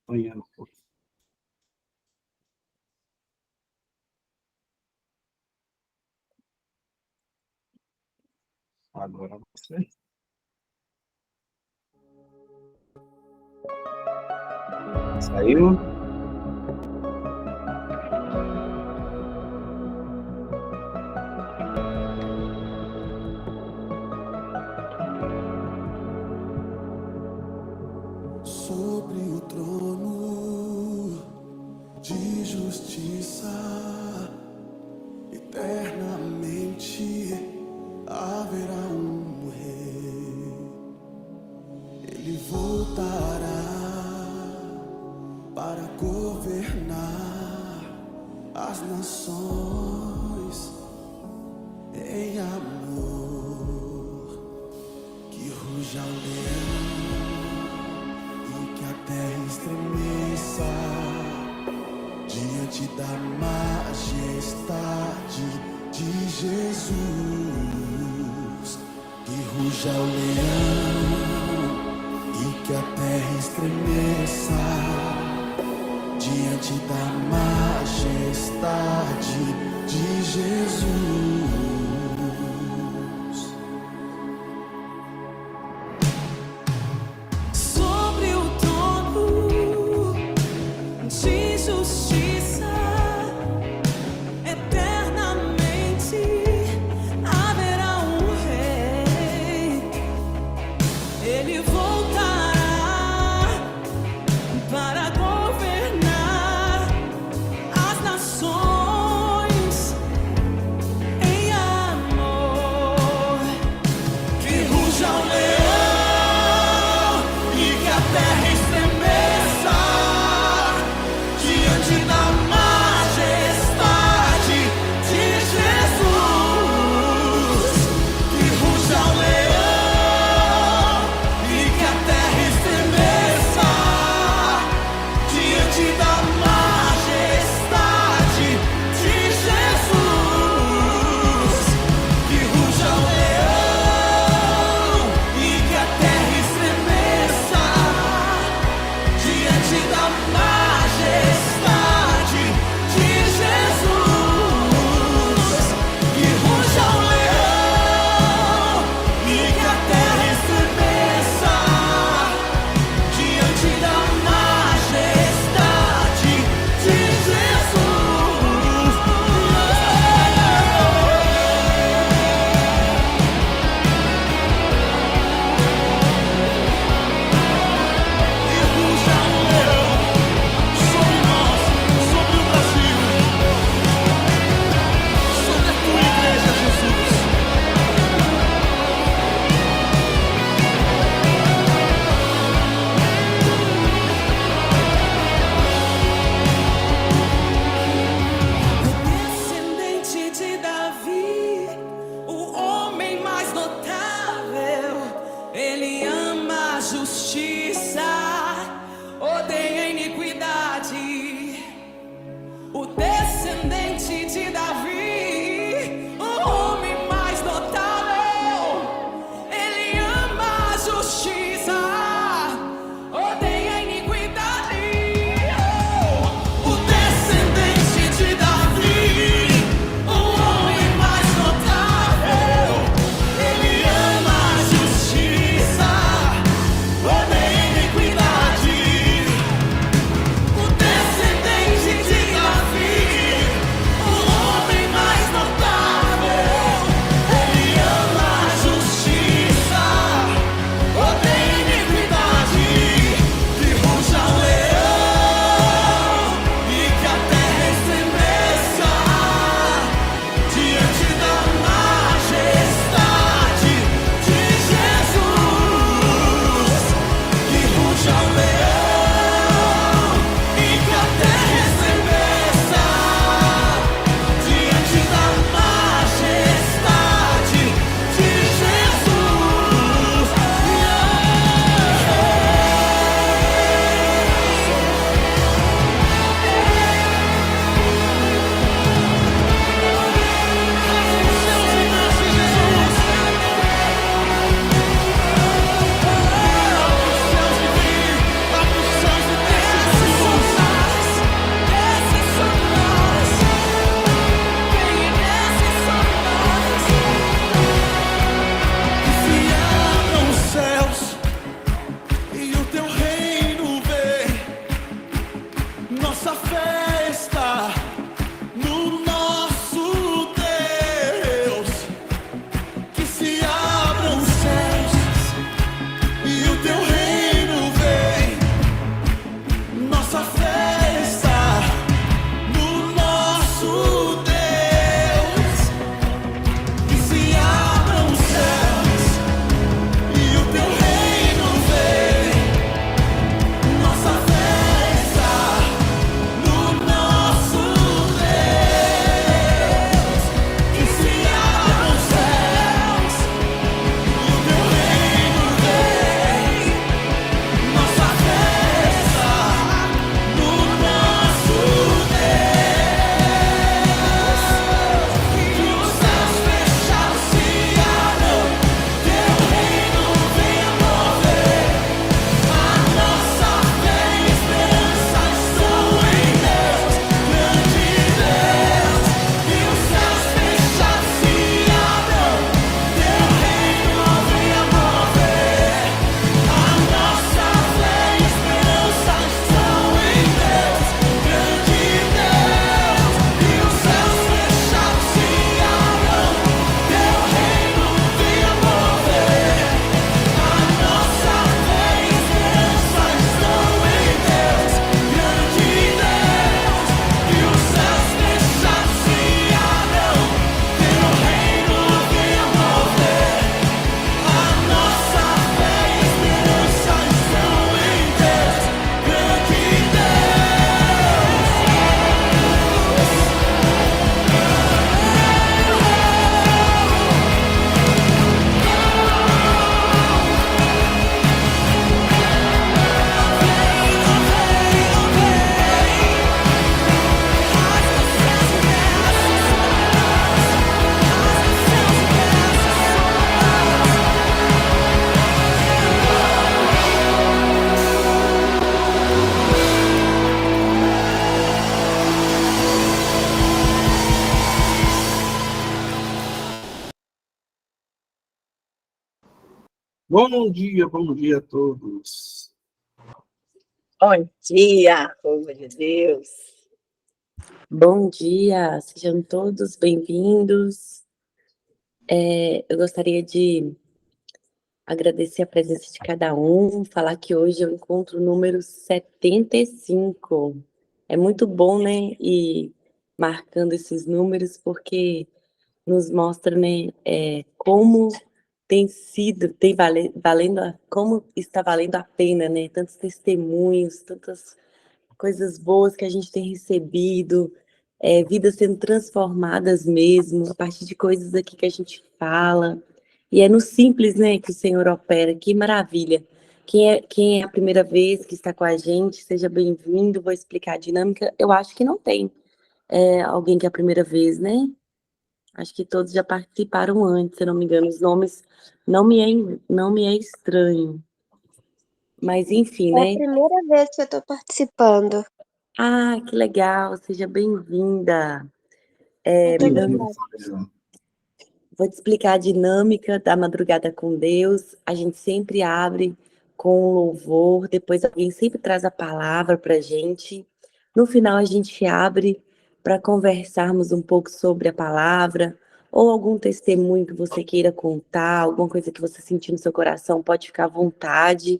Amanhã. Agora você. Saiu? Sobre o trono de justiça, eternamente haverá um rei. Ele voltará para governar as nações em amor. Que ruja o leão e que a terra estremeça diante da majestade de Jesus. Que ruja o leão e que a terra estremeça diante da majestade de Jesus. Sobre o trono de justiça, eternamente haverá um rei. Ele voltará para governar as nações em amor. Que ruja o leão e que a terra estremeça diante da majestade de Jesus. Que ruja o leão e que a terra estremeça diante da majestade de Jesus. Que ruja o leão e que a terra estremeça diante da majestade de Jesus. Que ruja o leão e que a terra estremeça diante da majestade de Jesus. Que ruja o leão sobre Bom dia a todos. Bom dia, povo de Deus. Bom dia, sejam todos bem-vindos. Eu gostaria de agradecer a presença de cada um, falar que hoje eu encontro o número 75. É muito bom, né? E marcando esses números, porque nos mostra, né, como tem sido, como está valendo a pena, né? Tantos testemunhos, tantas coisas boas que a gente tem recebido, vidas sendo transformadas mesmo, a partir de coisas aqui que a gente fala. E é no simples, né, que o Senhor opera. Que maravilha. Quem é a primeira vez que está com a gente, seja bem-vindo. Vou explicar a dinâmica. Eu acho que não tem alguém que é a primeira vez, né? Acho que todos já participaram antes, se eu não me engano. Os nomes não me é estranho. Mas, enfim, É a né? primeira vez que eu tô participando. Ah, que legal, seja bem-vinda. Muito Bem-vindo, obrigada. Fabiola. Vou te explicar a dinâmica da Madrugada com Deus. A gente sempre abre com louvor, depois alguém sempre traz a palavra para a gente. No final, a gente abre para conversarmos um pouco sobre a palavra, ou algum testemunho que você queira contar, alguma coisa que você sentir no seu coração, pode ficar à vontade.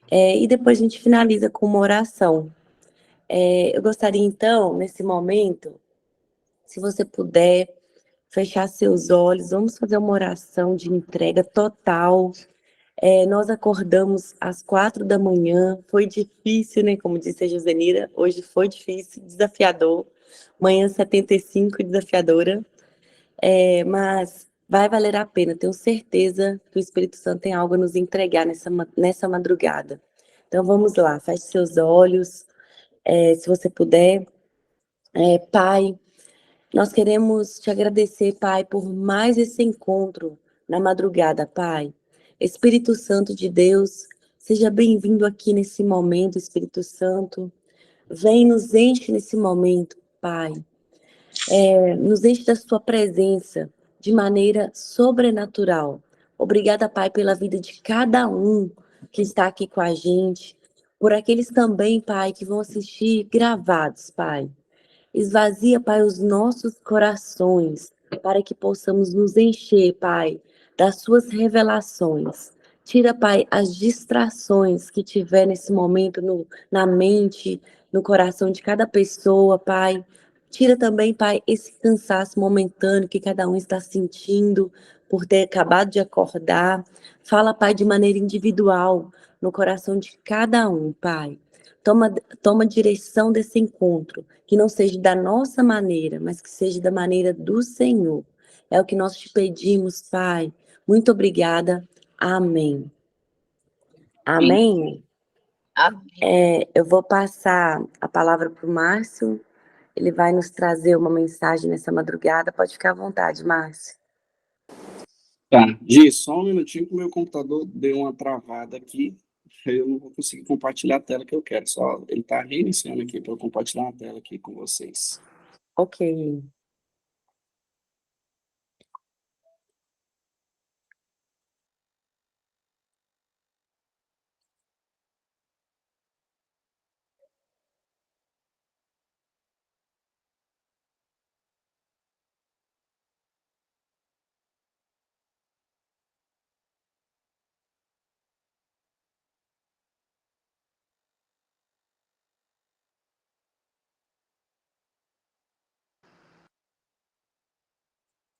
E depois a gente finaliza com uma oração. Eu gostaria, então, nesse momento, se você puder fechar seus olhos, vamos fazer uma oração de entrega total. Nós acordamos às 4 da manhã, foi difícil, né? Como disse a Josenira, hoje foi difícil, desafiador. Manhã 75, desafiadora, mas vai valer a pena, tenho certeza que o Espírito Santo tem algo a nos entregar nessa madrugada. Então vamos lá, feche seus olhos, se você puder. Pai, nós queremos te agradecer, Pai, por mais esse encontro na madrugada, Pai. Espírito Santo de Deus, seja bem-vindo aqui nesse momento, Espírito Santo. Vem, nos enche nesse momento, Pai. Nos enche da sua presença de maneira sobrenatural. Obrigada, Pai, pela vida de cada um que está aqui com a gente, por aqueles também, Pai, que vão assistir gravados, Pai. Esvazia, Pai, os nossos corações, para que possamos nos encher, Pai, das suas revelações. Tira, Pai, as distrações que tiver nesse momento na mente, no coração de cada pessoa, Pai. Tira também, Pai, esse cansaço momentâneo que cada um está sentindo por ter acabado de acordar. Fala, Pai, de maneira individual, no coração de cada um, Pai. Toma direção desse encontro, que não seja da nossa maneira, mas que seja da maneira do Senhor. É o que nós te pedimos, Pai. Muito obrigada. Amém. Amém? Amém. Eu vou passar a palavra para o Márcio. Ele vai nos trazer uma mensagem nessa madrugada. Pode ficar à vontade, Márcio. Tá, Gi, só um minutinho que o meu computador deu uma travada aqui. Eu não vou conseguir compartilhar a tela que eu quero. Só ele está reiniciando aqui para eu compartilhar a tela aqui com vocês. Ok.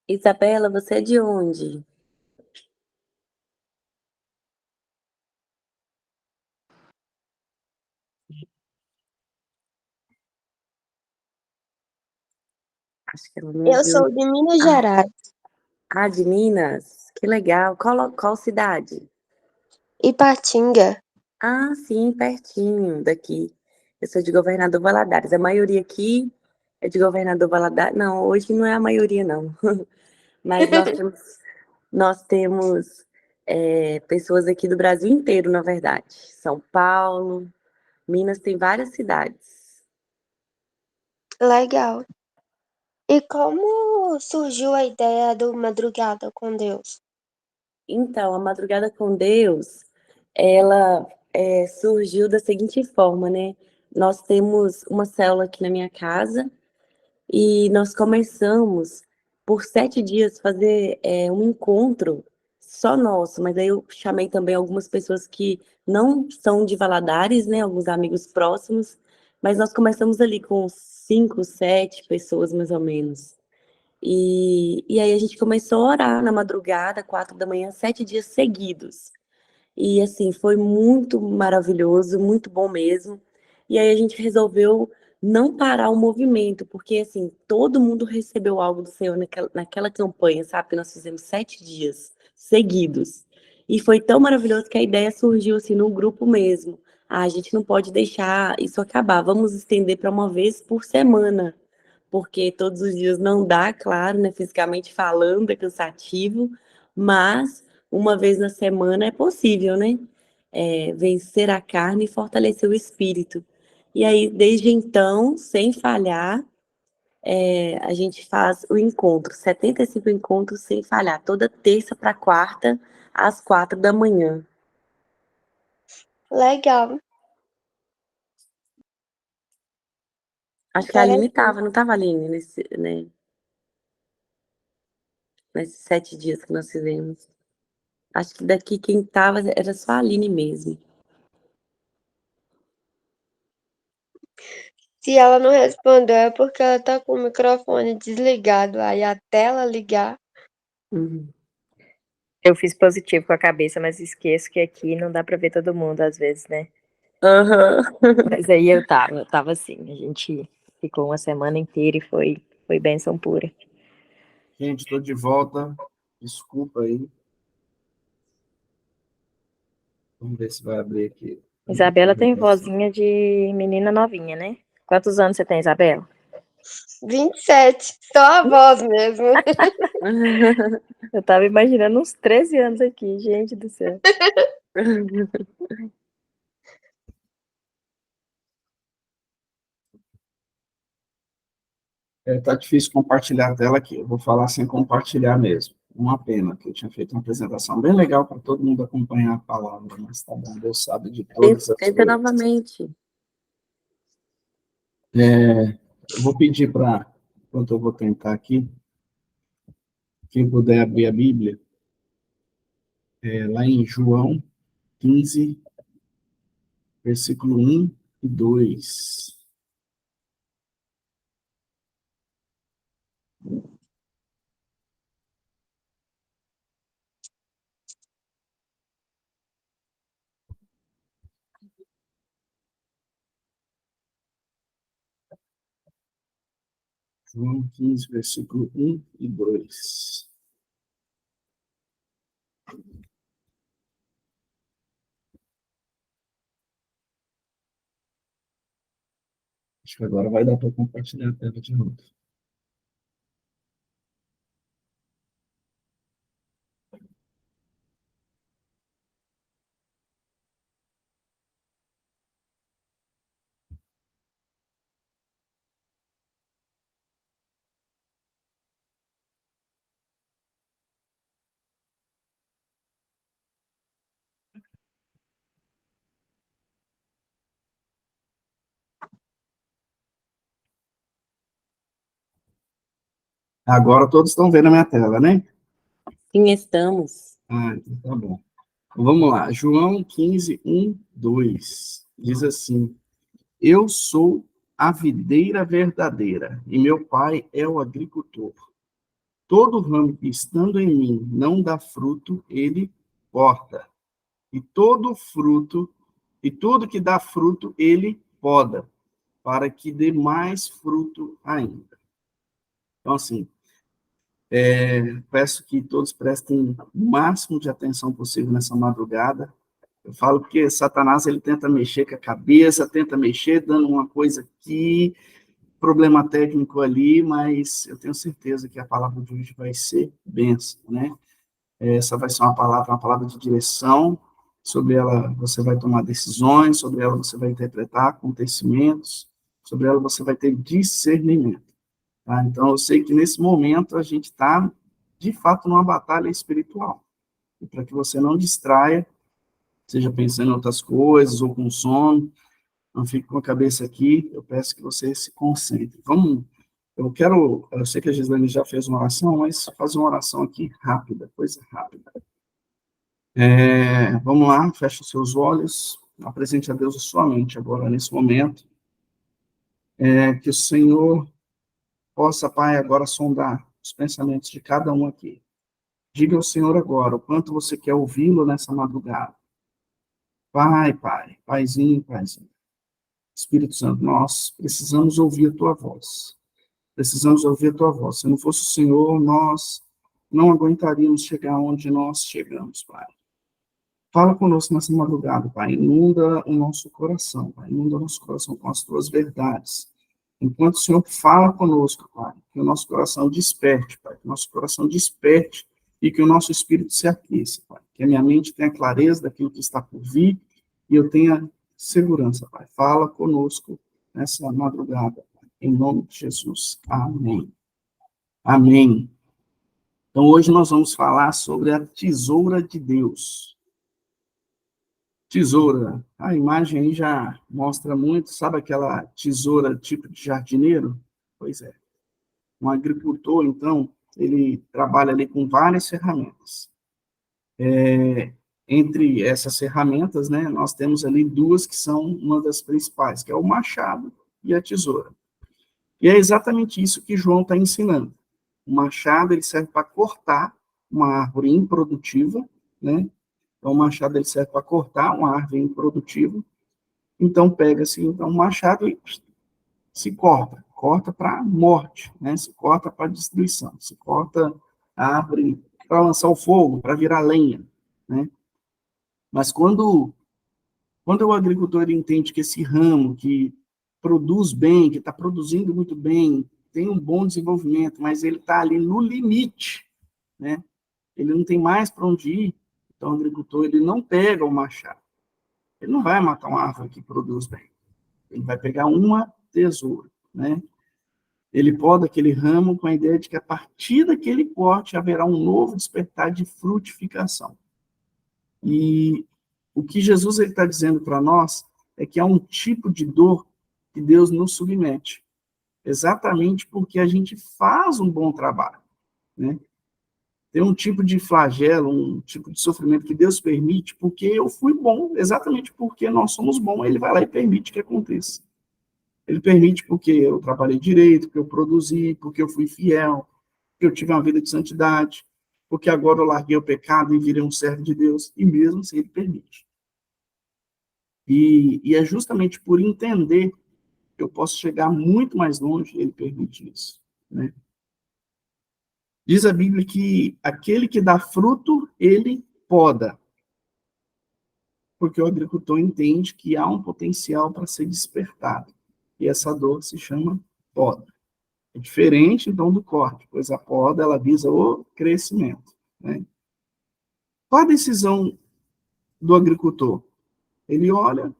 Isabela, você é de onde? Acho que ela não Eu ouviu. sou de Minas Gerais, De Minas? Que legal. Qual cidade? Ipatinga. Sim, pertinho daqui. Eu sou de Governador Valadares. A maioria aqui é de Governador Valadares. Não, hoje não é a maioria, não. Mas nós temos pessoas aqui do Brasil inteiro, na verdade. São Paulo, Minas tem várias cidades. Legal. E como surgiu a ideia do Madrugada com Deus? Então, a Madrugada com Deus, ela surgiu da seguinte forma, né? Nós temos uma célula aqui na minha casa e nós começamos por 7 dias fazer um encontro só nosso, mas aí eu chamei também algumas pessoas que não são de Valadares, né? Alguns amigos próximos, mas nós começamos ali com 5, 7 pessoas mais ou menos. E aí a gente começou a orar na madrugada, 4 da manhã, 7 dias seguidos. E assim, foi muito maravilhoso, muito bom mesmo. E aí a gente resolveu não parar o movimento, porque assim, todo mundo recebeu algo do Senhor naquela campanha, sabe? Que nós fizemos 7 dias seguidos. E foi tão maravilhoso que a ideia surgiu assim no grupo mesmo. Ah, a gente não pode deixar isso acabar, vamos estender para uma vez por semana, porque todos os dias não dá, claro, né? Fisicamente falando, é cansativo, mas uma vez na semana é possível, né? Vencer a carne e fortalecer o espírito. E aí, desde então, sem falhar, a gente faz o encontro, 75 encontros sem falhar, toda terça para quarta, às 4 da manhã. Legal. Acho que a Aline Interessante. não estava, Aline, nesses 7 dias que nós fizemos. Acho que daqui quem estava era só a Aline mesmo. Se ela não respondeu, é porque ela tá com o microfone desligado. Aí até ela ligar. Uhum. Eu fiz positivo com a cabeça, mas esqueço que aqui não dá pra ver todo mundo às vezes, né? Aham. Mas aí eu tava assim, a gente ficou uma semana inteira e foi bênção pura. Gente, estou de volta. Desculpa aí. Vamos ver se vai abrir aqui. Isabela tem vozinha de menina novinha, né? Quantos anos você tem, Isabela? 27. Só a voz mesmo. Eu tava imaginando uns 13 anos aqui, gente do céu. Tá difícil compartilhar a tela aqui. Eu vou falar sem compartilhar mesmo. Uma pena, que eu tinha feito uma apresentação bem legal para todo mundo acompanhar a palavra, mas tá bom, Deus sabe de todas as Tenta coisas. novamente. Eu vou pedir para, enquanto eu vou tentar aqui, quem puder abrir a Bíblia, lá em João 15, versículo 1 e 2. João 15, versículo 1 e 2. Acho que agora vai dar para compartilhar a tela de novo. Agora todos estão vendo a minha tela, né? Sim, estamos. Ah, então tá bom. Vamos lá. João 15, 1, 2. Diz assim: Eu sou a videira verdadeira, e meu pai é o agricultor. Todo ramo que estando em mim não dá fruto, ele corta. E tudo que dá fruto, ele poda, para que dê mais fruto ainda. Então, assim, peço que todos prestem o máximo de atenção possível nessa madrugada. Eu falo porque Satanás, ele tenta mexer com a cabeça, tenta mexer, dando uma coisa aqui, problema técnico ali, mas eu tenho certeza que a palavra de hoje vai ser bênção, né? Essa vai ser uma palavra de direção, sobre ela você vai tomar decisões, sobre ela você vai interpretar acontecimentos, sobre ela você vai ter discernimento. Tá? Então, eu sei que nesse momento a gente está, de fato, numa batalha espiritual. E para que você não distraia, seja pensando em outras coisas ou com sono, não fique com a cabeça aqui, eu peço que você se concentre. Eu sei que a Gislane já fez uma oração, mas fazer uma oração aqui rápida, coisa rápida. Vamos lá, feche os seus olhos, apresente a Deus a sua mente agora, nesse momento. Que o Senhor possa, Pai, agora sondar os pensamentos de cada um aqui. Diga ao Senhor agora o quanto você quer ouvi-lo nessa madrugada. Pai, Paizinho. Espírito Santo, nós precisamos ouvir a tua voz. Precisamos ouvir a tua voz. Se não fosse o Senhor, nós não aguentaríamos chegar onde nós chegamos, Pai. Fala conosco nessa madrugada, Pai. Inunda o nosso coração, Pai. Inunda o nosso coração com as tuas verdades. Enquanto o Senhor fala conosco, Pai, que o nosso coração desperte, Pai. Que o nosso coração desperte e que o nosso espírito se aqueça, Pai. Que a minha mente tenha clareza daquilo que está por vir e eu tenha segurança, Pai. Fala conosco nessa madrugada, Pai. Em nome de Jesus. Amém. Amém. Então, hoje nós vamos falar sobre a tesoura de Deus. Tesoura. A imagem aí já mostra muito, sabe aquela tesoura tipo de jardineiro? Pois é. Um agricultor, então, ele trabalha ali com várias ferramentas. Entre essas ferramentas, né, nós temos ali duas que são uma das principais, que é o machado e a tesoura. E é exatamente isso que João está ensinando. O machado, ele serve para cortar uma árvore improdutiva, né? Então, o machado, ele serve para cortar uma árvore improdutiva. Então, pega-se então, um machado e se corta. Corta para a morte, né? Se corta para a destruição. Se corta a árvore para lançar o fogo, para virar lenha, né? Mas quando o agricultor entende que esse ramo que produz bem, que está produzindo muito bem, tem um bom desenvolvimento, mas ele está ali no limite, né? Ele não tem mais para onde ir. Então, o agricultor, ele não pega o machado. Ele não vai matar uma árvore que produz bem. Ele vai pegar uma tesoura, né? Ele poda aquele ramo com a ideia de que a partir daquele corte haverá um novo despertar de frutificação. E o que Jesus está dizendo para nós é que há um tipo de dor que Deus nos submete, exatamente porque a gente faz um bom trabalho, né? Tem um tipo de flagelo, um tipo de sofrimento que Deus permite porque eu fui bom, exatamente porque nós somos bons, ele vai lá e permite que aconteça. Ele permite porque eu trabalhei direito, porque eu produzi, porque eu fui fiel, porque eu tive uma vida de santidade, porque agora eu larguei o pecado e virei um servo de Deus, e mesmo assim ele permite. E é justamente por entender que eu posso chegar muito mais longe, ele permite isso, né? Diz a Bíblia que aquele que dá fruto, ele poda. Porque o agricultor entende que há um potencial para ser despertado. E essa dor se chama poda. É diferente, então, do corte, pois a poda, ela visa o crescimento, né? Qual a decisão do agricultor? Ele olha,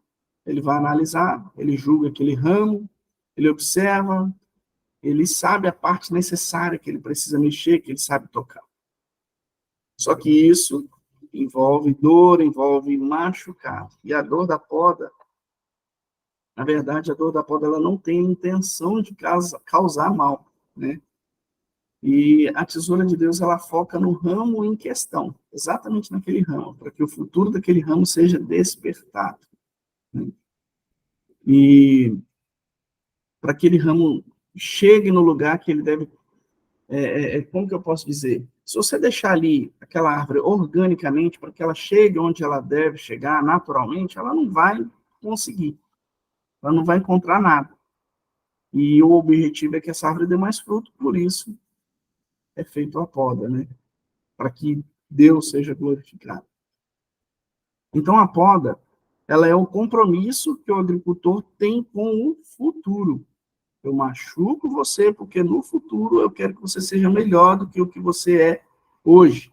ele vai analisar, ele julga aquele ramo, ele observa, ele sabe a parte necessária que ele precisa mexer, que ele sabe tocar. Só que isso envolve dor, envolve machucado. E a dor da poda, na verdade, a dor da poda, ela não tem intenção de causar mal, né? E a tesoura de Deus, ela foca no ramo em questão, exatamente naquele ramo, para que o futuro daquele ramo seja despertado, né? E para que aquele ramo chegue no lugar que ele deve, como que eu posso dizer? Se você deixar ali aquela árvore organicamente, para que ela chegue onde ela deve chegar naturalmente, ela não vai conseguir, ela não vai encontrar nada. E o objetivo é que essa árvore dê mais fruto, por isso é feito a poda, né? Para que Deus seja glorificado. Então a poda, ela é o compromisso que o agricultor tem com o futuro. Eu machuco você porque no futuro eu quero que você seja melhor do que o que você é hoje.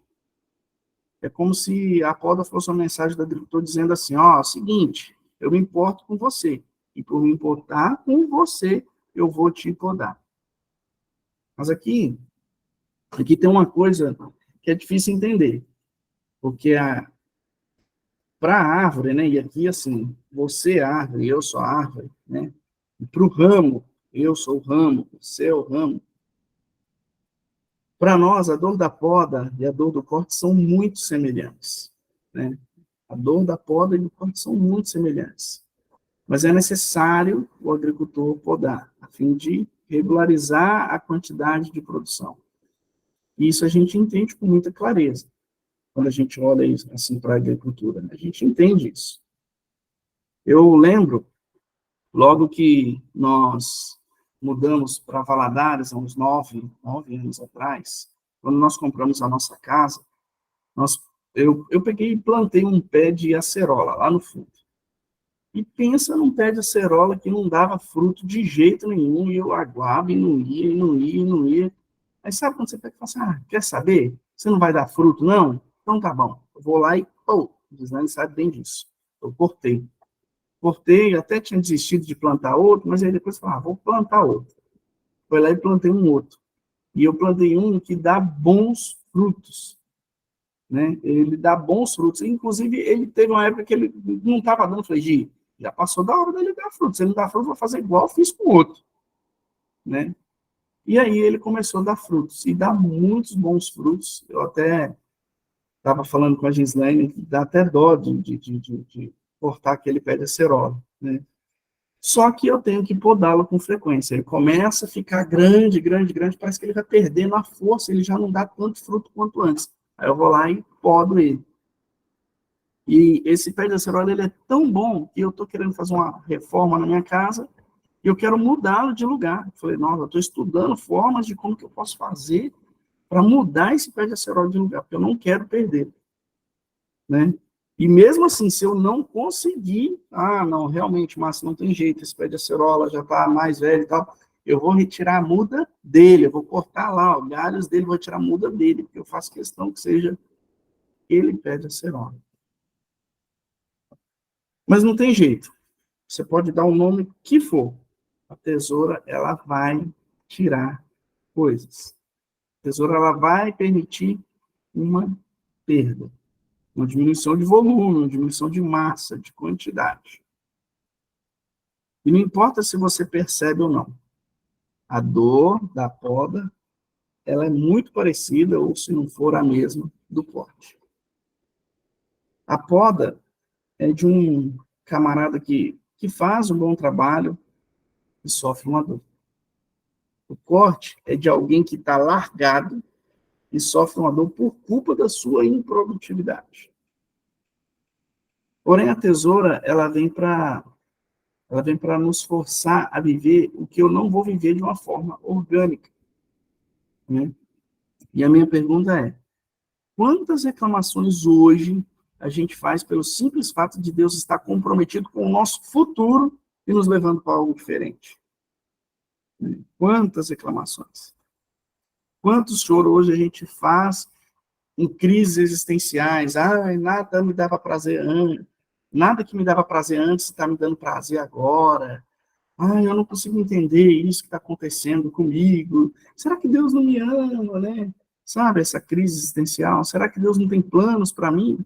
É como se a poda fosse uma mensagem do agricultor dizendo assim, ó, seguinte, eu me importo com você, e por me importar com você, eu vou te podar. Mas aqui tem uma coisa que é difícil entender. Porque para a árvore, né, e aqui assim, você é árvore, eu sou a árvore, né, e para o ramo, eu sou o ramo, você é o ramo. Para nós, a dor da poda e a dor do corte são muito semelhantes, né? A dor da poda e do corte são muito semelhantes. Mas é necessário o agricultor podar, a fim de regularizar a quantidade de produção. E isso a gente entende com muita clareza, quando a gente olha isso, assim, para a agricultura, né? A gente entende isso. Eu lembro, logo que nós mudamos para Valadares, há uns 9 anos atrás, quando nós compramos a nossa casa, eu peguei e plantei um pé de acerola lá no fundo. E pensa num pé de acerola que não dava fruto de jeito nenhum, e eu aguava, e não ia, e não ia, e não ia. Aí sabe quando você pega e fala assim, quer saber? Você não vai dar fruto, não? Então tá bom. Eu vou lá e, o design sabe bem disso. Eu cortei, até tinha desistido de plantar outro, mas aí depois falei, vou plantar outro. Foi lá e plantei um outro. E eu plantei um que dá bons frutos, né? Ele dá bons frutos. Inclusive, ele teve uma época que ele não estava dando. Eu falei, Gi, já passou da hora dele dar frutos. Se ele não dá frutos, eu vou fazer igual eu fiz com o outro, né? E aí ele começou a dar frutos. E dá muitos bons frutos. Eu até estava falando com a Gislaine, dá até dó de cortar aquele pé de acerola, né? Só que eu tenho que podá-lo com frequência. Ele começa a ficar grande, grande, grande, parece que ele vai perdendo a força, ele já não dá tanto fruto quanto antes. Aí eu vou lá e podo ele. E esse pé de acerola, ele é tão bom que eu estou querendo fazer uma reforma na minha casa e eu quero mudá-lo de lugar. Eu falei, nossa, eu estou estudando formas de como que eu posso fazer para mudar esse pé de acerola de lugar, porque eu não quero perder, né? E mesmo assim, se eu não conseguir, não, realmente, Márcio, não tem jeito, esse pé de acerola já está mais velho e tal, eu vou retirar a muda dele, eu vou cortar lá, os galhos dele, vou tirar a muda dele, porque eu faço questão que seja ele pé de acerola. Mas não tem jeito, você pode dar o nome que for, a tesoura, ela vai tirar coisas. A tesoura, ela vai permitir uma perda. Uma diminuição de volume, uma diminuição de massa, de quantidade. E não importa se você percebe ou não. A dor da poda, ela é muito parecida, ou se não for a mesma, do corte. A poda é de um camarada que faz um bom trabalho e sofre uma dor. O corte é de alguém que está largado e sofre uma dor por culpa da sua improdutividade. Porém, a tesoura, ela vem para nos forçar a viver o que eu não vou viver de uma forma orgânica, né? E a minha pergunta é, quantas reclamações hoje a gente faz pelo simples fato de Deus estar comprometido com o nosso futuro e nos levando para algo diferente? Quantas reclamações? Quanto choro hoje a gente faz em crises existenciais? Nada me dava prazer antes. Nada que me dava prazer antes está me dando prazer agora. Eu não consigo entender isso que está acontecendo comigo. Será que Deus não me ama, né? Sabe, essa crise existencial? Será que Deus não tem planos para mim?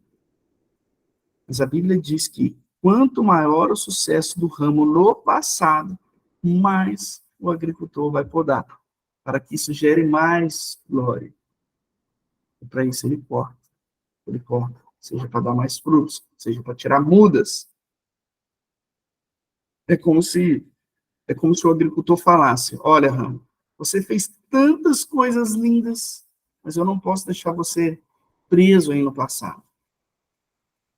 Mas a Bíblia diz que quanto maior o sucesso do ramo no passado, mais o agricultor vai podar, para que isso gere mais glória. E para isso ele corta, seja para dar mais frutos, seja para tirar mudas. É como se o agricultor falasse, olha, ramo, você fez tantas coisas lindas, mas eu não posso deixar você preso aí no passado.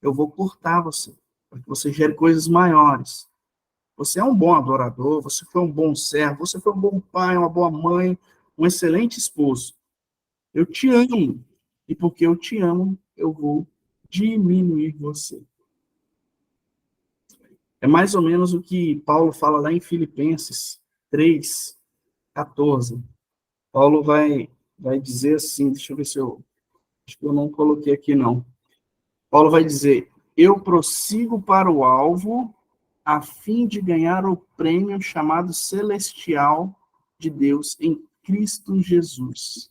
Eu vou cortar você, para que você gere coisas maiores. Você é um bom adorador, você foi um bom servo, você foi um bom pai, uma boa mãe, um excelente esposo. Eu te amo, e porque eu te amo, eu vou diminuir você. É mais ou menos o que Paulo fala lá em Filipenses 3:14. Paulo vai dizer assim, deixa eu ver se acho que eu não coloquei aqui não. Paulo vai dizer, eu prossigo para o alvo a fim de ganhar o prêmio chamado celestial de Deus em Cristo Jesus.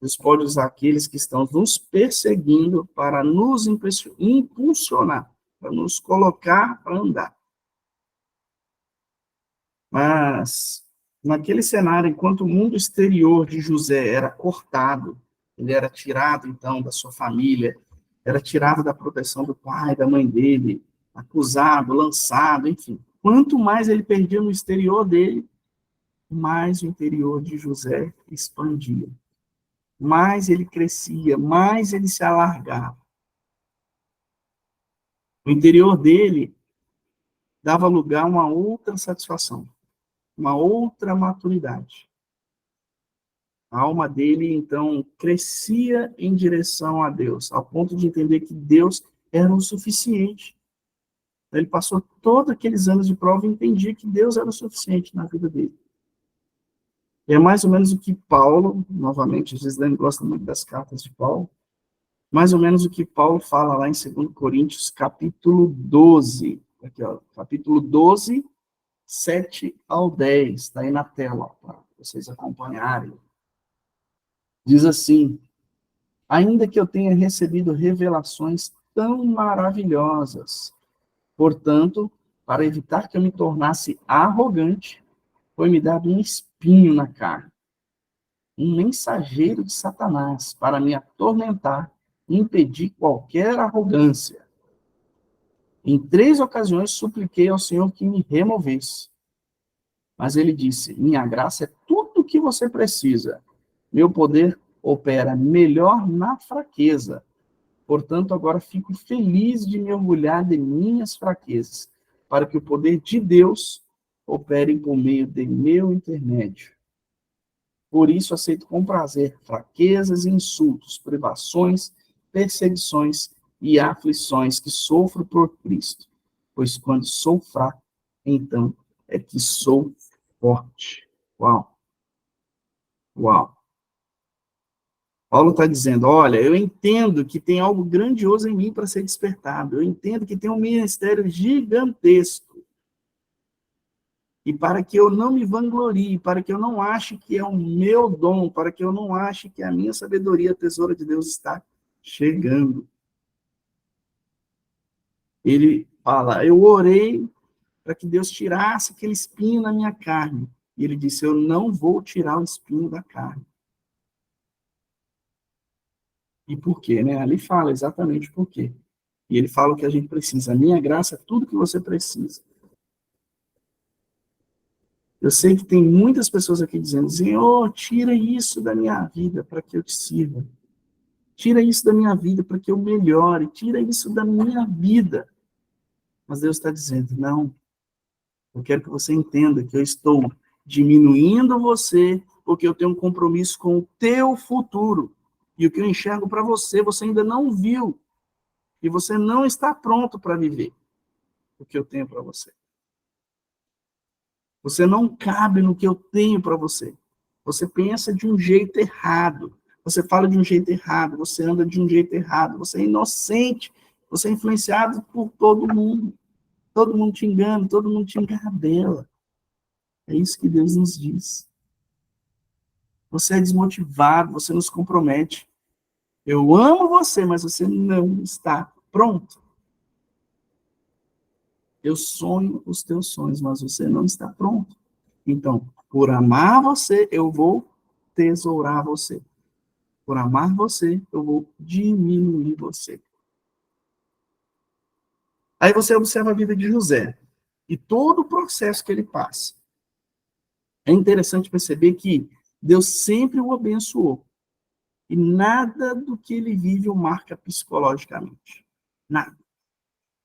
Deus pode usar aqueles que estão nos perseguindo para nos impulsionar, para nos colocar para andar. Mas, naquele cenário, enquanto o mundo exterior de José era cortado, ele era tirado, então, da sua família, era tirado da proteção do pai, da mãe dele, acusado, lançado, enfim. Quanto mais ele perdia no exterior dele, mais o interior de José expandia. Mais ele crescia, mais ele se alargava. O interior dele dava lugar a uma outra satisfação, uma outra maturidade. A alma dele, então, crescia em direção a Deus, ao ponto de entender que Deus era o suficiente. Ele passou todos aqueles anos de prova e entendia que Deus era o suficiente na vida dele. É mais ou menos o que Paulo, novamente, a Gislene gosta muito das cartas de Paulo, mais ou menos o que Paulo fala lá em 2 Coríntios, capítulo 12. Aqui, ó, capítulo 12, 7 ao 10. Está aí na tela, para vocês acompanharem. Diz assim: ainda que eu tenha recebido revelações tão maravilhosas, portanto, para evitar que eu me tornasse arrogante, foi-me dado um espinho na carne, um mensageiro de Satanás, para me atormentar e impedir qualquer arrogância. Em 3 ocasiões supliquei ao Senhor que me removesse. Mas ele disse: minha graça é tudo o que você precisa. Meu poder opera melhor na fraqueza. Portanto, agora fico feliz de me orgulhar de minhas fraquezas, para que o poder de Deus opere por meio de meu intermédio. Por isso aceito com prazer fraquezas e insultos, privações, perseguições e aflições que sofro por Cristo. Pois quando sou fraco, então é que sou forte. Uau! Uau! Paulo está dizendo, olha, eu entendo que tem algo grandioso em mim para ser despertado. Eu entendo que tem um ministério gigantesco. E para que eu não me vanglorie, para que eu não ache que é o meu dom, para que eu não ache que a minha sabedoria, a tesoura de Deus, está chegando. Ele fala, eu orei para que Deus tirasse aquele espinho na minha carne. E ele disse, eu não vou tirar o espinho da carne. E por quê, né? Ali fala exatamente por quê. E ele fala o que a gente precisa. A minha graça é tudo que você precisa. Eu sei que tem muitas pessoas aqui dizendo, Senhor, tira isso da minha vida para que eu te sirva. Tira isso da minha vida para que eu melhore. Tira isso da minha vida. Mas Deus está dizendo, não. Eu quero que você entenda que eu estou diminuindo você porque eu tenho um compromisso com o teu futuro. E o que eu enxergo para você, você ainda não viu. E você não está pronto para viver o que eu tenho para você. Você não cabe no que eu tenho para você. Você pensa de um jeito errado. Você fala de um jeito errado. Você anda de um jeito errado. Você é inocente. Você é influenciado por todo mundo. Todo mundo te engana. Todo mundo te engadela. É isso que Deus nos diz. Você é desmotivado. Você nos compromete. Eu amo você, mas você não está pronto. Eu sonho os teus sonhos, mas você não está pronto. Então, por amar você, eu vou tesourar você. Por amar você, eu vou diminuir você. Aí você observa a vida de José. E todo o processo que ele passa. É interessante perceber que Deus sempre o abençoou. E nada do que ele vive o marca psicologicamente. Nada.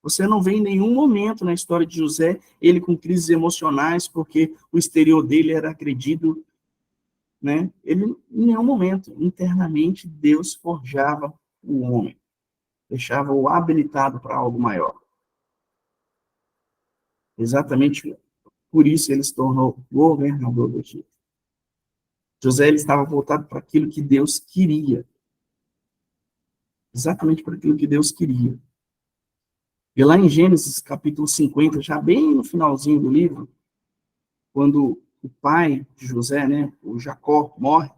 Você não vê em nenhum momento na história de José, ele com crises emocionais, porque o exterior dele era agredido, né? Ele, em nenhum momento, internamente, Deus forjava o homem. Deixava-o habilitado para algo maior. Exatamente por isso ele se tornou governador do Egito. José, ele estava voltado para aquilo que Deus queria. Exatamente para aquilo que Deus queria. E lá em Gênesis, capítulo 50, já bem no finalzinho do livro, quando o pai de José, né, o Jacó, morre,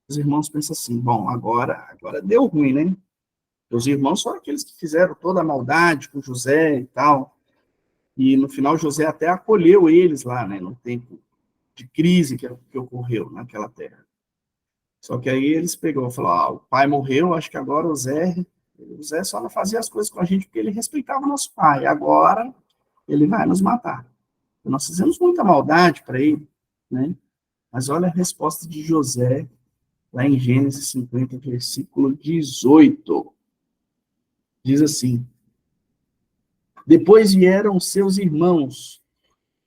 Os irmãos pensam assim, bom, agora deu ruim, né? Os irmãos foram aqueles que fizeram toda a maldade com José e tal. E no final José até acolheu eles lá, né? No tempo de crise que ocorreu naquela terra. Só que aí eles pegou e falaram, o pai morreu, acho que agora o Zé só não fazia as coisas com a gente porque ele respeitava o nosso pai. Agora ele vai nos matar. Nós fizemos muita maldade para ele, né? Mas olha a resposta de José, lá em Gênesis 50, versículo 18. Diz assim, depois vieram seus irmãos,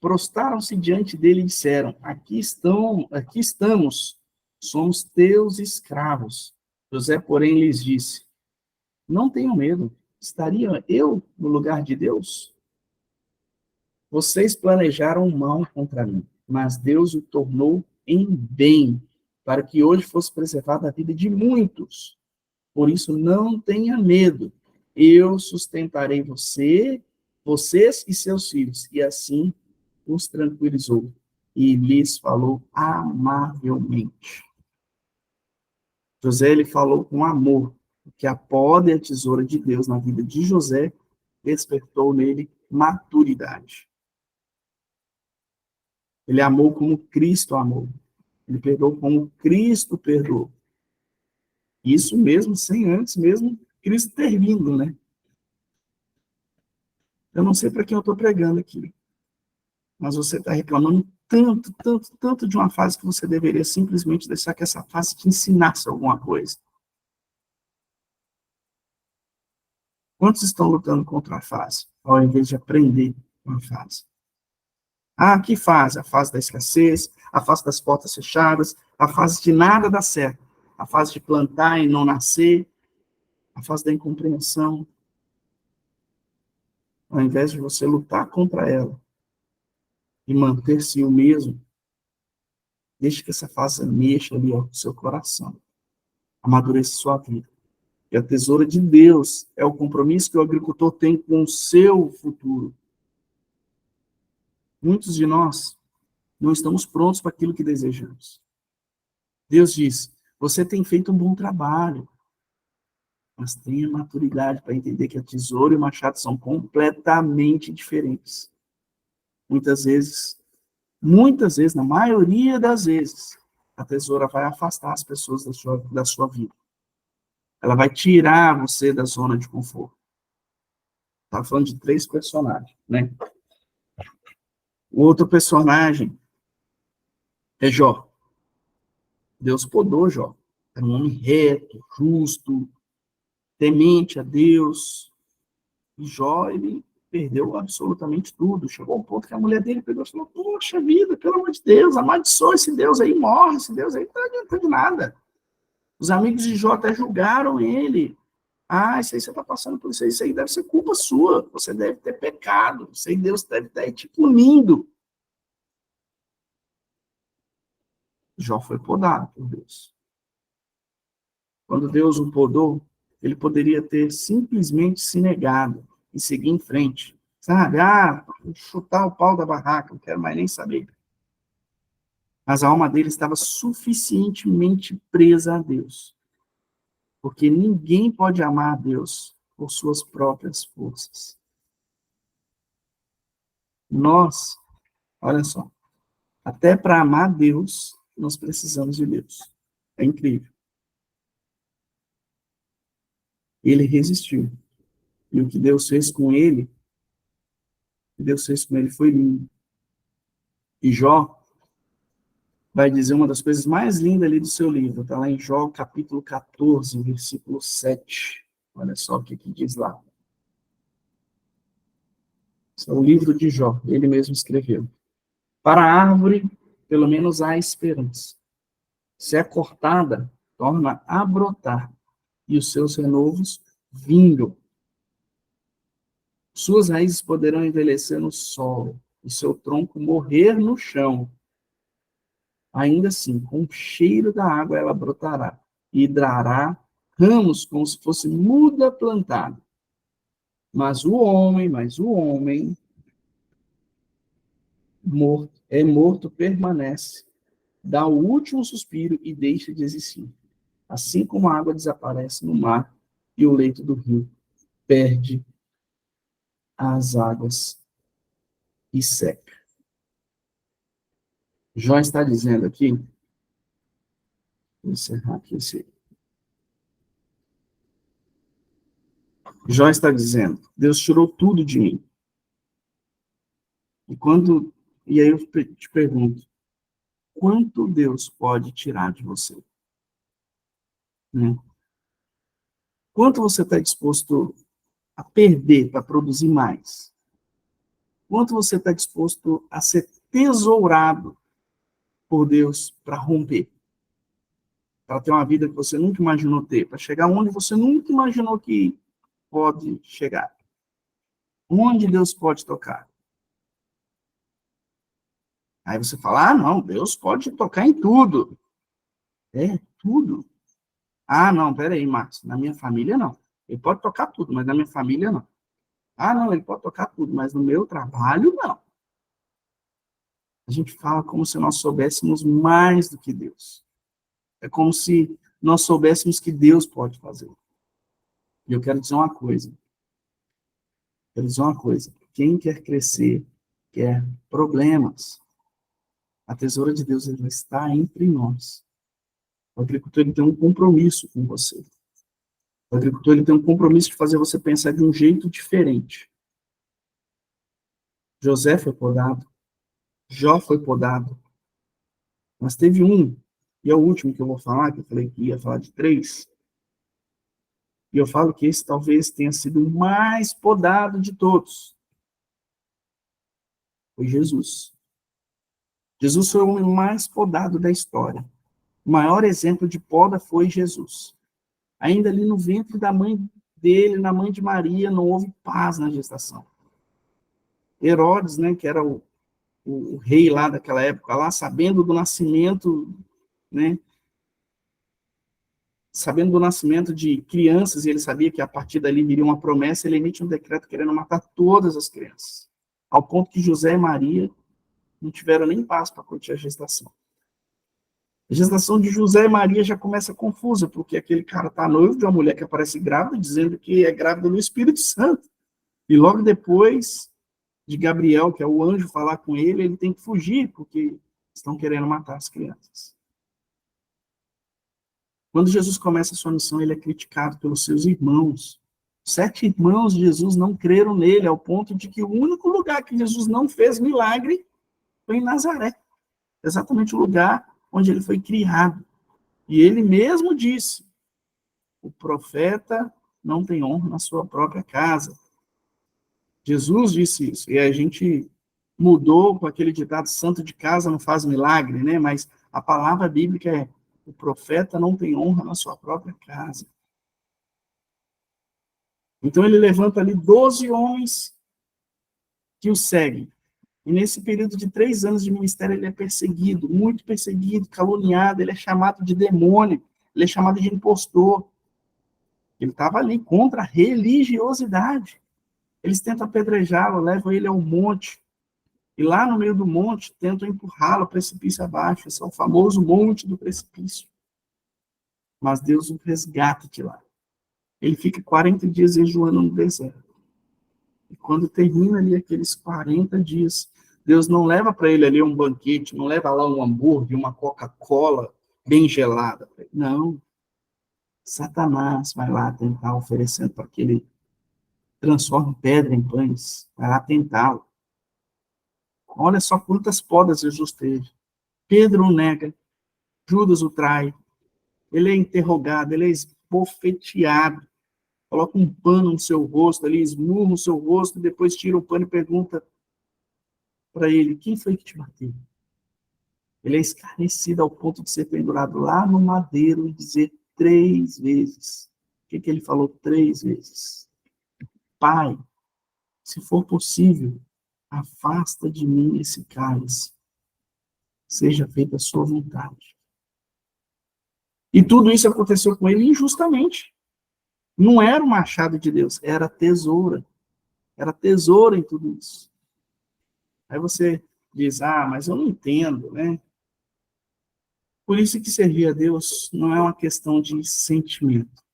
prostaram-se diante dele e disseram, aqui estamos, somos teus escravos. José, porém, lhes disse, não tenham medo, estaria eu no lugar de Deus? Vocês planejaram o mal contra mim, mas Deus o tornou em bem, para que hoje fosse preservada a vida de muitos. Por isso, não tenha medo, eu sustentarei vocês e seus filhos. E assim os tranquilizou e lhes falou amavelmente. José, ele falou com amor, porque a poda e a tesoura de Deus na vida de José despertou nele maturidade. Ele amou como Cristo amou. Ele perdoou como Cristo perdoou. Isso mesmo, sem antes mesmo Cristo ter vindo, né? Eu não sei para quem eu estou pregando aqui, mas você está reclamando tanto de uma fase que você deveria simplesmente deixar que essa fase te ensinasse alguma coisa. Quantos estão lutando contra a fase, ao invés de aprender com a fase? Ah, que fase? A fase da escassez, a fase das portas fechadas, a fase de nada dar certo, a fase de plantar e não nascer, a fase da incompreensão. Ao invés de você lutar contra ela e manter-se o mesmo, deixe que essa fase mexa ali no seu coração, amadureça sua vida. E a tesoura de Deus é o compromisso que o agricultor tem com o seu futuro. Muitos de nós não estamos prontos para aquilo que desejamos. Deus diz, você tem feito um bom trabalho, mas tenha maturidade para entender que a tesoura e o machado são completamente diferentes. Muitas vezes, na maioria das vezes, a tesoura vai afastar as pessoas da sua vida. Ela vai tirar você da zona de conforto. Estava falando de 3 personagens, né? O outro personagem é Jó. Deus podou Jó. Era um homem reto, justo, temente a Deus. E Jó, ele perdeu absolutamente tudo. Chegou ao ponto que a mulher dele pegou e falou, poxa vida, pelo amor de Deus, amaldiçoa esse Deus aí, morre, esse Deus aí não está adiantando nada. Os amigos de Jó até julgaram ele. Ah, isso aí você está passando por isso aí deve ser culpa sua, você deve ter pecado, isso aí Deus deve estar te punindo. Jó foi podado por Deus. Quando Deus o podou, ele poderia ter simplesmente se negado e seguir em frente. Sabe? Chutar o pau da barraca, não quero mais nem saber. Mas a alma dele estava suficientemente presa a Deus. Porque ninguém pode amar a Deus por suas próprias forças. Nós, olha só, até para amar Deus, nós precisamos de Deus. É incrível. Ele resistiu. E o que Deus fez com ele, foi lindo. E Jó vai dizer uma das coisas mais lindas ali do seu livro. Está lá em Jó, capítulo 14, versículo 7. Olha só o que diz lá. Esse é o livro de Jó, ele mesmo escreveu. Para a árvore, pelo menos há esperança. Se é cortada, torna a brotar, e os seus renovos vingam. Suas raízes poderão envelhecer no solo, e seu tronco morrer no chão. Ainda assim, com o cheiro da água ela brotará, e hidrará ramos como se fosse muda plantada. Mas o homem morto permanece, dá o último suspiro e deixa de existir. Assim como a água desaparece no mar e o leito do rio perde as águas e seca. Jó está dizendo aqui, vou encerrar aqui esse. Jó está dizendo, Deus tirou tudo de mim. E aí eu te pergunto, quanto Deus pode tirar de você? Né? Quanto você está disposto a perder para produzir mais? Quanto você está disposto a ser tesourado por Deus para romper? Para ter uma vida que você nunca imaginou ter, para chegar onde você nunca imaginou que pode chegar. Onde Deus pode tocar? Aí você fala, não, Deus pode tocar em tudo. É, tudo. Não, peraí, Marcos, na minha família não. Ele pode tocar tudo, mas na minha família não. Não, ele pode tocar tudo, mas no meu trabalho não. A gente fala como se nós soubéssemos mais do que Deus. É como se nós soubéssemos que Deus pode fazer. E eu quero dizer uma coisa. Quem quer crescer, quer problemas. A tesoura de Deus ela está entre nós. O agricultor ele tem um compromisso com você. O agricultor ele tem um compromisso de fazer você pensar de um jeito diferente. José foi podado. Jó foi podado. Mas teve um, e é o último que eu vou falar, que eu falei que ia falar de 3. E eu falo que esse talvez tenha sido o mais podado de todos. Foi Jesus. Jesus foi o homem mais podado da história. O maior exemplo de poda foi Jesus. Ainda ali no ventre da mãe dele, na mãe de Maria, não houve paz na gestação. Herodes, né, que era o rei lá daquela época, lá, sabendo do nascimento, né, sabendo do nascimento de crianças, e ele sabia que a partir dali viria uma promessa, ele emite um decreto querendo matar todas as crianças, ao ponto que José e Maria não tiveram nem paz para curtir a gestação. A gestação de José e Maria já começa confusa, porque aquele cara está noivo de uma mulher que aparece grávida, dizendo que é grávida do Espírito Santo. E logo depois de Gabriel, que é o anjo, falar com ele, ele tem que fugir, porque estão querendo matar as crianças. Quando Jesus começa a sua missão, ele é criticado pelos seus irmãos. 7 irmãos de Jesus não creram nele, ao ponto de que o único lugar que Jesus não fez milagre foi em Nazaré. Exatamente o lugar onde ele foi criado. E ele mesmo disse, o profeta não tem honra na sua própria casa. Jesus disse isso, e a gente mudou com aquele ditado, santo de casa não faz milagre, né? Mas a palavra bíblica é, o profeta não tem honra na sua própria casa. Então ele levanta ali 12 homens que o seguem. E nesse período de 3 anos de ministério, ele é perseguido, muito perseguido, caluniado, ele é chamado de demônio, ele é chamado de impostor. Ele estava ali contra a religiosidade. Eles tentam apedrejá-lo, levam ele ao monte. E lá no meio do monte, tentam empurrá-lo precipício abaixo. Esse é o famoso monte do precipício. Mas Deus o resgata de lá. Ele fica 40 dias jejuando no deserto. E quando termina ali aqueles 40 dias, Deus não leva para ele ali um banquete, não leva lá um hambúrguer, uma Coca-Cola bem gelada. Não. Satanás vai lá tentar oferecendo para que ele transforme pedra em pães. Vai lá tentá-lo. Olha só quantas podas Jesus teve. Pedro o nega, Judas o trai, ele é interrogado, ele é esbofeteado, coloca um pano no seu rosto, ali esmurra o seu rosto, e depois tira o pano e pergunta para ele, quem foi que te bateu? Ele é escarnecido ao ponto de ser pendurado lá no madeiro e dizer 3 vezes. O que ele falou 3 vezes? Pai, se for possível, afasta de mim esse cálice. Seja feita a sua vontade. E tudo isso aconteceu com ele injustamente. Não era o machado de Deus, era tesoura. Era tesoura em tudo isso. Aí você diz, mas eu não entendo, né? Por isso que servir a Deus não é uma questão de sentimento.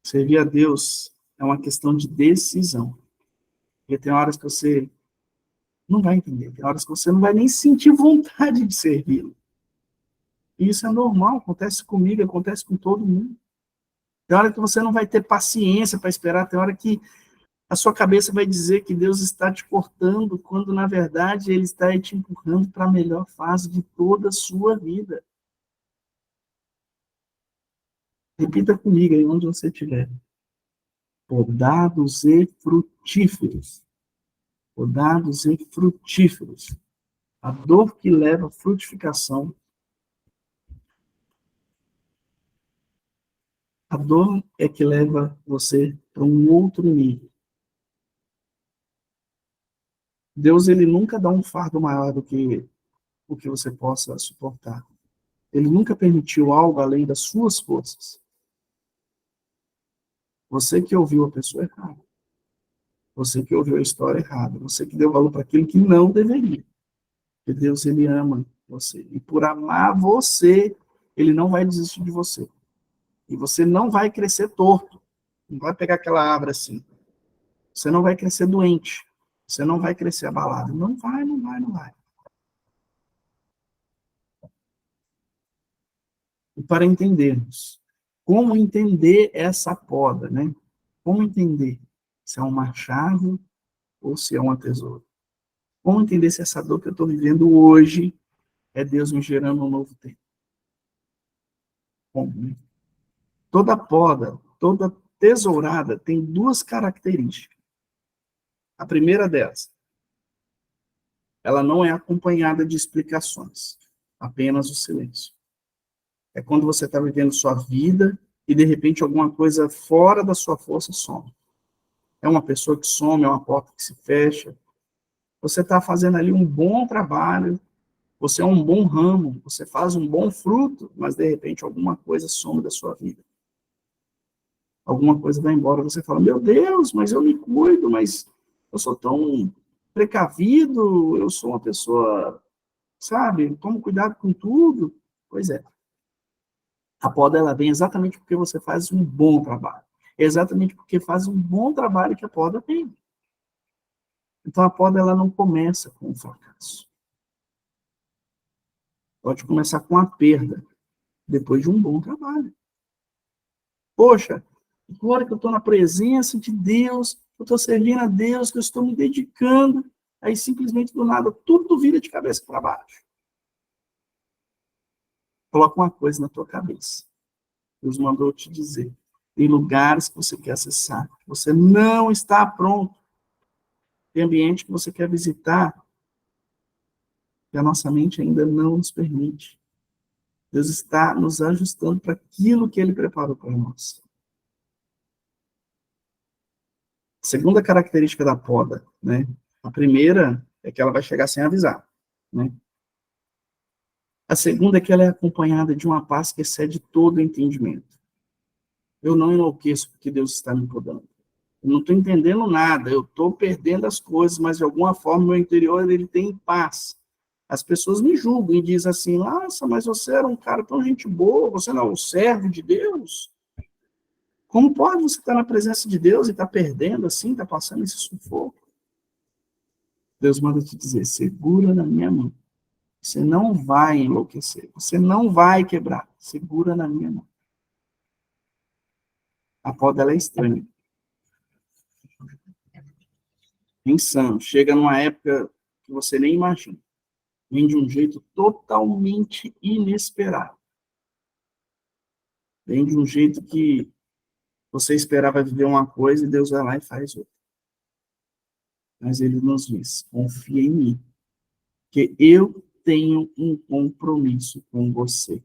Servir a Deus é uma questão de decisão. Porque tem horas que você não vai entender, tem horas que você não vai nem sentir vontade de servi-lo. E isso é normal, acontece comigo, acontece com todo mundo. Tem hora que você não vai ter paciência para esperar, tem hora que a sua cabeça vai dizer que Deus está te cortando, quando na verdade Ele está te empurrando para a melhor fase de toda a sua vida. Repita comigo aí onde você estiver. Podados e frutíferos. Podados e frutíferos. A dor que leva à frutificação. A dor é que leva você para um outro nível. Deus, ele nunca dá um fardo maior do que o que você possa suportar. Ele nunca permitiu algo além das suas forças. Você que ouviu a pessoa errada. Você que ouviu a história errada. Você que deu valor para aquilo que não deveria. Porque Deus, ele ama você. E por amar você, ele não vai desistir de você. E você não vai crescer torto. Não vai pegar aquela árvore assim. Você não vai crescer doente. Você não vai crescer abalado. Não vai, não vai, não vai. E para entendermos, como entender essa poda, né? Como entender se é um machado ou se é uma tesoura? Como entender se essa dor que eu estou vivendo hoje é Deus me gerando um novo tempo? Como, né? Toda poda, toda tesourada tem duas características. A primeira delas, ela não é acompanhada de explicações, apenas o silêncio. É quando você está vivendo sua vida e, de repente, alguma coisa fora da sua força some. É uma pessoa que some, é uma porta que se fecha. Você está fazendo ali um bom trabalho, você é um bom ramo, você faz um bom fruto, mas, de repente, alguma coisa some da sua vida. Alguma coisa vai embora, você fala, meu Deus, mas eu me cuido, mas eu sou tão precavido, eu sou uma pessoa, sabe, tomo cuidado com tudo. Pois é. A poda, ela vem exatamente porque você faz um bom trabalho. É exatamente porque faz um bom trabalho que a poda vem. Então, a poda, ela não começa com um fracasso. Pode começar com a perda, depois de um bom trabalho. Poxa, agora que eu estou na presença de Deus, eu estou servindo a Deus, que eu estou me dedicando, aí simplesmente do nada, tudo vira de cabeça para baixo. Coloca uma coisa na tua cabeça. Deus mandou te dizer. Tem lugares que você quer acessar, que você não está pronto. Tem ambiente que você quer visitar, que a nossa mente ainda não nos permite. Deus está nos ajustando para aquilo que Ele preparou para nós. Segunda característica da poda, né? A primeira é que ela vai chegar sem avisar, né? A segunda é que ela é acompanhada de uma paz que excede todo o entendimento. Eu não enlouqueço porque Deus está me podando. Eu não estou entendendo nada, eu estou perdendo as coisas, mas de alguma forma o meu interior ele tem paz. As pessoas me julgam e dizem assim, nossa, mas você era um cara tão gente boa, você não é um servo de Deus? Como pode você estar na presença de Deus e estar perdendo assim, estar passando esse sufoco? Deus manda te dizer, segura na minha mão. Você não vai enlouquecer, você não vai quebrar. Segura na minha mão. A poda, ela é estranha. Insano. Chega numa época que você nem imagina. Vem de um jeito totalmente inesperado. Vem de um jeito que você esperava viver uma coisa e Deus vai lá e faz outra. Mas Ele nos diz, confia em mim, que eu tenho um compromisso com você.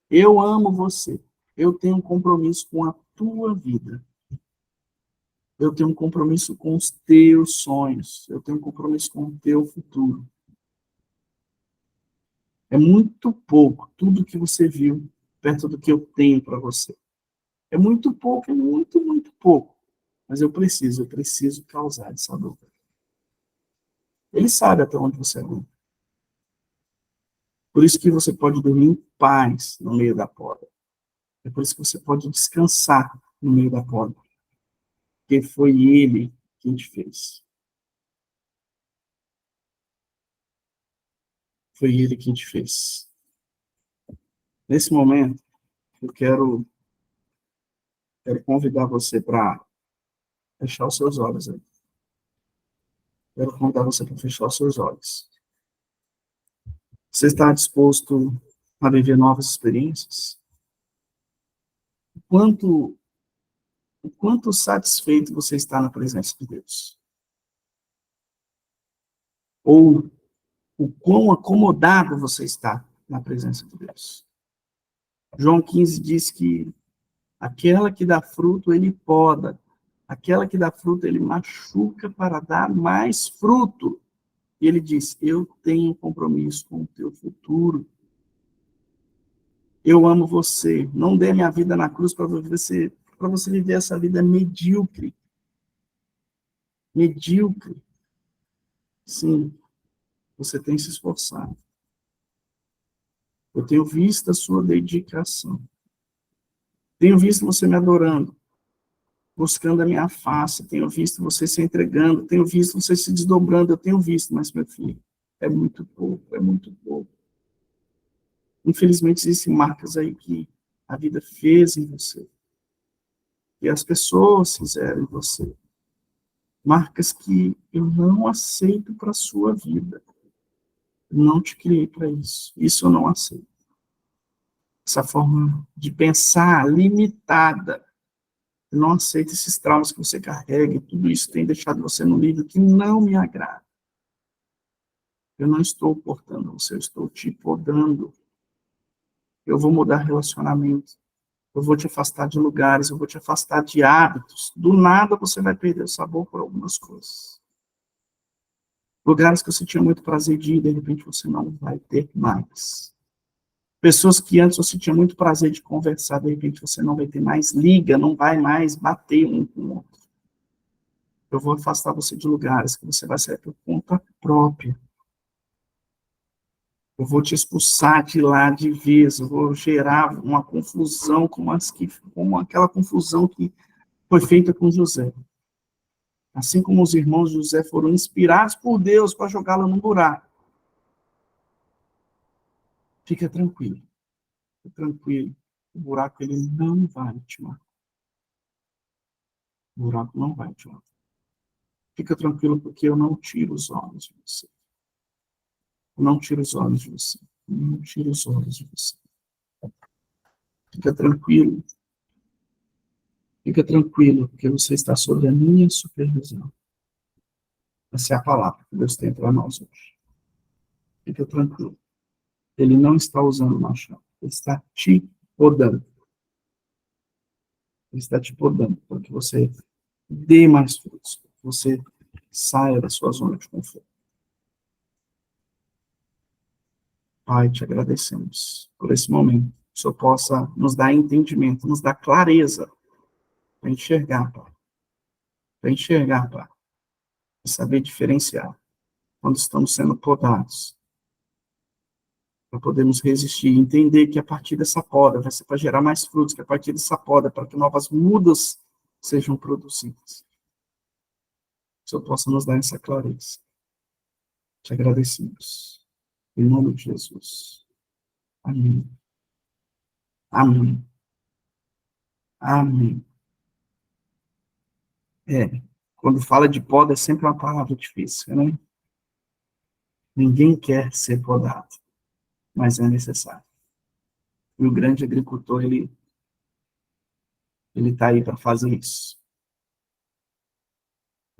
Eu amo você. Eu tenho um compromisso com a tua vida. Eu tenho um compromisso com os teus sonhos. Eu tenho um compromisso com o teu futuro. É muito pouco tudo que você viu perto do que eu tenho para você. É muito pouco, é muito, muito pouco. Mas eu preciso causar essa dor. Ele sabe até onde você aguenta. Por isso que você pode dormir em paz no meio da poda. É por isso que você pode descansar no meio da poda. Porque foi Ele quem te fez. Foi Ele quem te fez. Nesse momento, eu quero convidar você para fechar os seus olhos aí. Quero convidar você para fechar os seus olhos. Você está disposto a viver novas experiências? O quanto satisfeito você está na presença de Deus? Ou o quão acomodado você está na presença de Deus? João 15 diz que aquela que dá fruto, ele poda. Aquela que dá fruto, ele machuca para dar mais fruto. E ele diz, eu tenho compromisso com o teu futuro. Eu amo você. Não dê minha vida na cruz para você viver essa vida medíocre. Medíocre. Sim, você tem se esforçado. Eu tenho visto a sua dedicação. Tenho visto você me adorando, buscando a minha face. Tenho visto você se entregando. Tenho visto você se desdobrando. Eu tenho visto, mas, meu filho, é muito pouco, é muito pouco. Infelizmente, existem marcas aí que a vida fez em você. Que as pessoas fizeram em você. Marcas que eu não aceito para a sua vida. Eu não te criei para isso. Isso eu não aceito. Essa forma de pensar limitada. Eu não aceito esses traumas que você carrega. E tudo isso tem deixado você no nível que não me agrada. Eu não estou portando você, eu estou te podando. Eu vou mudar relacionamento. Eu vou te afastar de lugares, eu vou te afastar de hábitos. Do nada você vai perder o sabor por algumas coisas. Lugares que você tinha muito prazer de ir, de repente você não vai ter mais. Pessoas que antes você tinha muito prazer de conversar, de repente você não vai ter mais liga, não vai mais bater um com o outro. Eu vou afastar você de lugares que você vai sair por conta própria. Eu vou te expulsar de lá de vez, eu vou gerar uma confusão como aquela confusão que foi feita com José. Assim como os irmãos de José foram inspirados por Deus para jogá-lo num buraco. Fica tranquilo. Fica tranquilo. O buraco, ele não vai te matar. O buraco não vai te matar. Fica tranquilo, porque eu não tiro os olhos de você. Eu não tiro os olhos de você. Eu não tiro os olhos de você. Fica tranquilo. Fica tranquilo, porque você está sob a minha supervisão. Essa é a palavra que Deus tem para nós hoje. Fica tranquilo. Ele não está usando o machado. Ele está te podando. Ele está te podando para que você dê mais frutos. Para que você saia da sua zona de conforto. Pai, te agradecemos por esse momento. Que o Senhor possa nos dar entendimento, nos dar clareza para enxergar, Pai. Para enxergar, Pai. E saber diferenciar quando estamos sendo podados. Para podermos resistir e entender que a partir dessa poda vai ser para gerar mais frutos, que a partir dessa poda para que novas mudas sejam produzidas. Que o Senhor possa nos dar essa clareza. Te agradecemos. Em nome de Jesus. Amém. Amém. Amém. Quando fala de poda é sempre uma palavra difícil, né? Ninguém quer ser podado, mas é necessário. E o grande agricultor, ele está aí para fazer isso.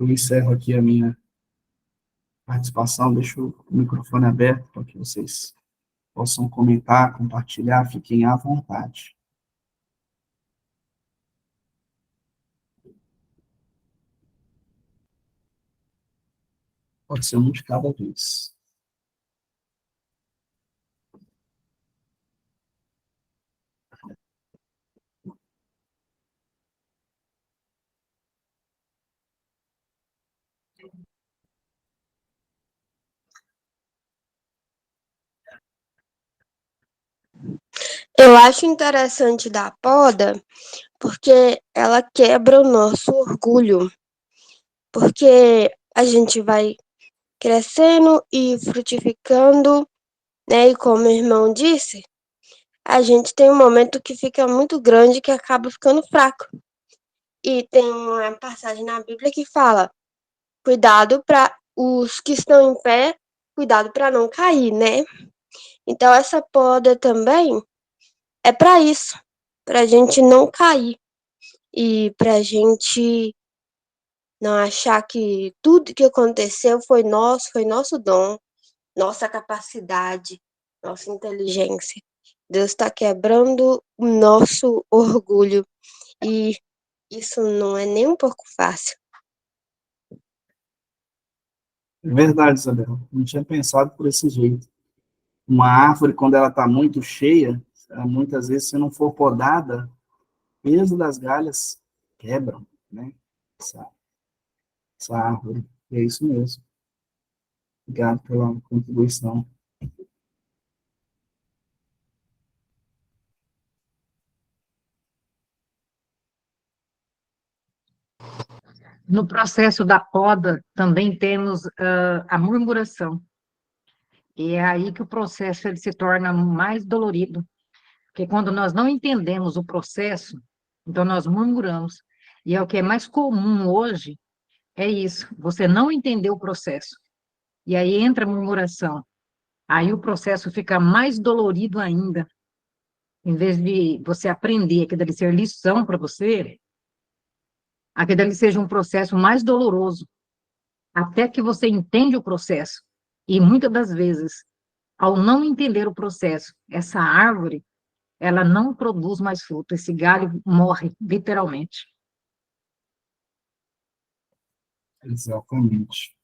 Eu encerro aqui a minha participação, deixo o microfone aberto para que vocês possam comentar, compartilhar, fiquem à vontade. Pode ser um de cada vez. acho interessante da poda porque ela quebra o nosso orgulho, porque a gente vai crescendo e frutificando, né? E como o irmão disse, a gente tem um momento que fica muito grande que acaba ficando fraco. E tem uma passagem na Bíblia que fala: cuidado para os que estão em pé, cuidado para não cair, né? Então essa poda também é para isso, para a gente não cair e para a gente não achar que tudo que aconteceu foi nosso dom, nossa capacidade, nossa inteligência. Deus está quebrando o nosso orgulho e isso não é nem um pouco fácil. É verdade, Isabel. Não tinha pensado por esse jeito. Uma árvore, quando ela está muito cheia, muitas vezes, se não for podada, o peso das galhas quebram, né? Essa árvore. E é isso mesmo. Obrigado pela contribuição. No processo da poda, também temos a murmuração. E é aí que o processo ele se torna mais dolorido. Porque quando nós não entendemos o processo, então nós murmuramos. E é o que é mais comum hoje, é isso. Você não entendeu o processo. E aí entra a murmuração. Aí o processo fica mais dolorido ainda. Em vez de você aprender aquilo ali ser lição para você, aquilo ali seja um processo mais doloroso, até que você entende o processo. E muitas das vezes, ao não entender o processo, essa árvore, ela não produz mais fruto, esse galho morre, literalmente. Exatamente.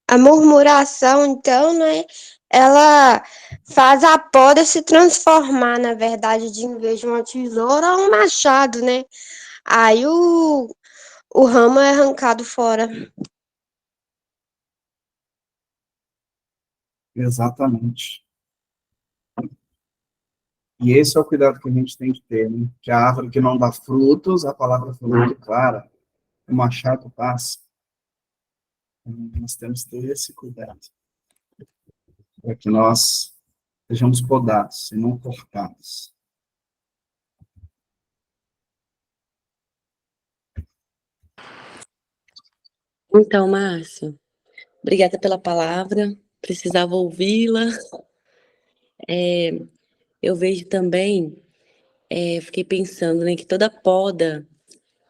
A murmuração, então, né, ela faz a poda se transformar, na verdade, em vez de uma tesoura, um machado, né? Aí o ramo é arrancado fora. Exatamente. E esse é o cuidado que a gente tem que ter, né? Que a árvore que não dá frutos, a palavra falou muito clara, o machado passa. Nós temos que ter esse cuidado, para que nós sejamos podados e não cortados. Então, Márcio, obrigada pela palavra, precisava ouvi-la. Eu vejo também, fiquei pensando, né, que toda poda,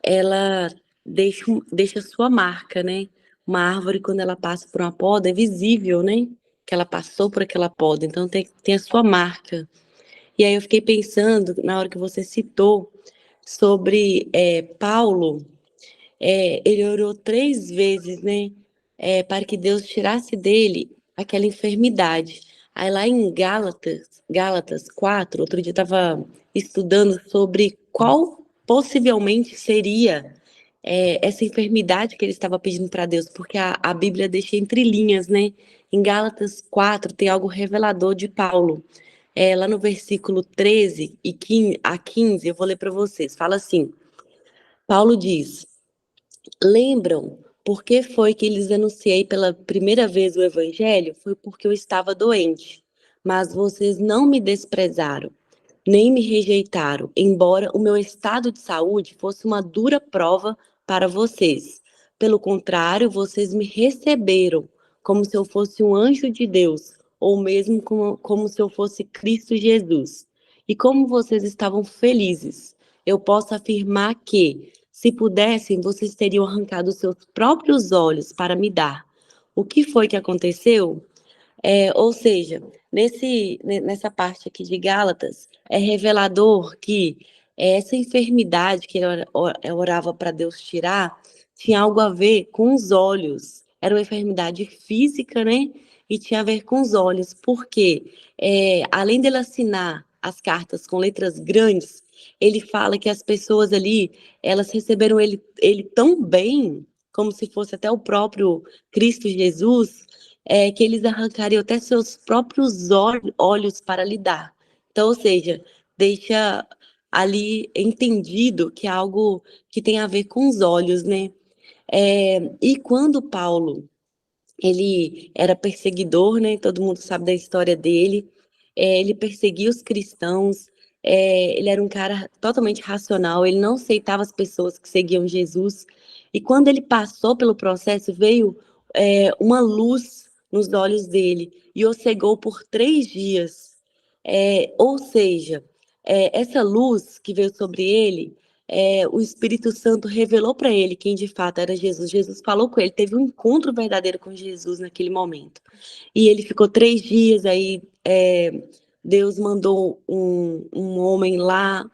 ela deixa sua marca, né? Uma árvore, quando ela passa por uma poda, é visível, né? Que ela passou por aquela poda, então tem a sua marca. E aí eu fiquei pensando, na hora que você citou, sobre Paulo, ele orou 3 vezes, né? Para que Deus tirasse dele aquela enfermidade. Aí lá em Gálatas 4, outro dia eu estava estudando sobre qual possivelmente seria essa enfermidade que ele estava pedindo para Deus, porque a Bíblia deixa entre linhas, né? Em Gálatas 4 tem algo revelador de Paulo. Lá no versículo 13 e 15, eu vou ler para vocês. Fala assim, Paulo diz: lembram por que foi que lhes anunciei pela primeira vez o evangelho? Foi porque eu estava doente, mas vocês não me desprezaram, nem me rejeitaram, embora o meu estado de saúde fosse uma dura prova para vocês. Pelo contrário, vocês me receberam como se eu fosse um anjo de Deus, ou mesmo como se eu fosse Cristo Jesus. E como vocês estavam felizes, eu posso afirmar que, se pudessem, vocês teriam arrancado os seus próprios olhos para me dar. O que foi que aconteceu? Ou seja, nessa parte aqui de Gálatas, é revelador que essa enfermidade que ele orava para Deus tirar tinha algo a ver com os olhos. Era uma enfermidade física, né? E tinha a ver com os olhos, porque além dele assinar as cartas com letras grandes, ele fala que as pessoas ali, elas receberam ele tão bem, como se fosse até o próprio Cristo Jesus, que eles arrancariam até seus próprios olhos para lhe dar. Então, ou seja, deixa ali entendido que é algo que tem a ver com os olhos, né? E quando Paulo ele era perseguidor, né? Todo mundo sabe da história dele. Ele perseguia os cristãos. Ele era um cara totalmente racional. Ele não aceitava as pessoas que seguiam Jesus. E quando ele passou pelo processo, veio uma luz nos olhos dele e o cegou por 3 dias. Ou seja, essa luz que veio sobre ele, o Espírito Santo revelou para ele quem de fato era Jesus. Jesus falou com ele, teve um encontro verdadeiro com Jesus naquele momento. E ele ficou 3 dias, aí Deus mandou um homem lá,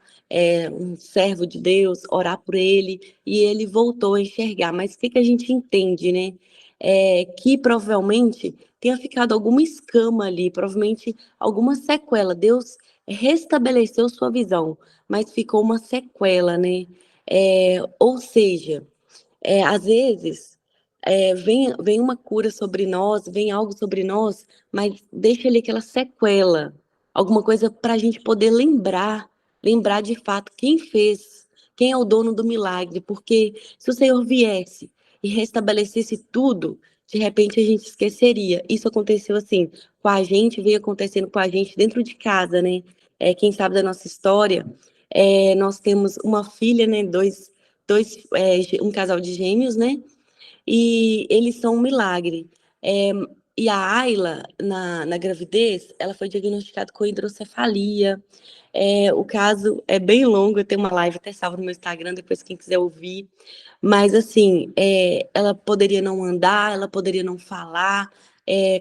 um servo de Deus, orar por ele, e ele voltou a enxergar. Mas o que a gente entende, né? Que provavelmente tenha ficado alguma escama ali, provavelmente alguma sequela. Deus restabeleceu sua visão, mas ficou uma sequela, né? Ou seja, às vezes vem uma cura sobre nós, vem algo sobre nós, mas deixa ali aquela sequela, alguma coisa para a gente poder lembrar de fato quem fez, quem é o dono do milagre, porque se o Senhor viesse e restabelecesse tudo, de repente a gente esqueceria. Isso aconteceu assim com a gente, veio acontecendo com a gente dentro de casa, né? Quem sabe da nossa história, nós temos uma filha, né? Um casal de gêmeos, né? E eles são um milagre. E a Ayla, na gravidez, ela foi diagnosticada com hidrocefalia. O caso é bem longo, eu tenho uma live até salva no meu Instagram, depois quem quiser ouvir. Mas, assim, ela poderia não andar, ela poderia não falar.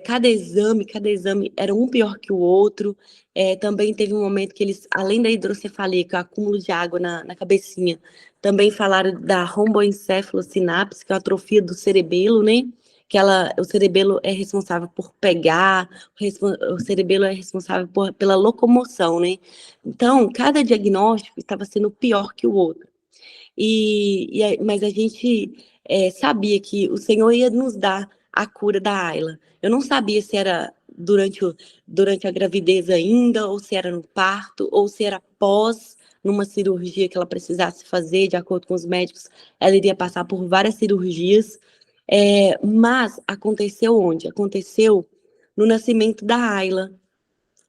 Cada exame era um pior que o outro. Também teve um momento que eles, além da hidrocefalia, que é o acúmulo de água na cabecinha, também falaram da romboencefalosinapse, que é a atrofia do cerebelo, né? O cerebelo é responsável por pegar, o cerebelo é responsável pela locomoção, né? Então, cada diagnóstico estava sendo pior que o outro. Mas a gente sabia que o Senhor ia nos dar a cura da Ayla. Eu não sabia se era durante a gravidez ainda, ou se era no parto, ou se era pós numa cirurgia que ela precisasse fazer, de acordo com os médicos, ela iria passar por várias cirurgias. Mas aconteceu onde? Aconteceu no nascimento da Ayla.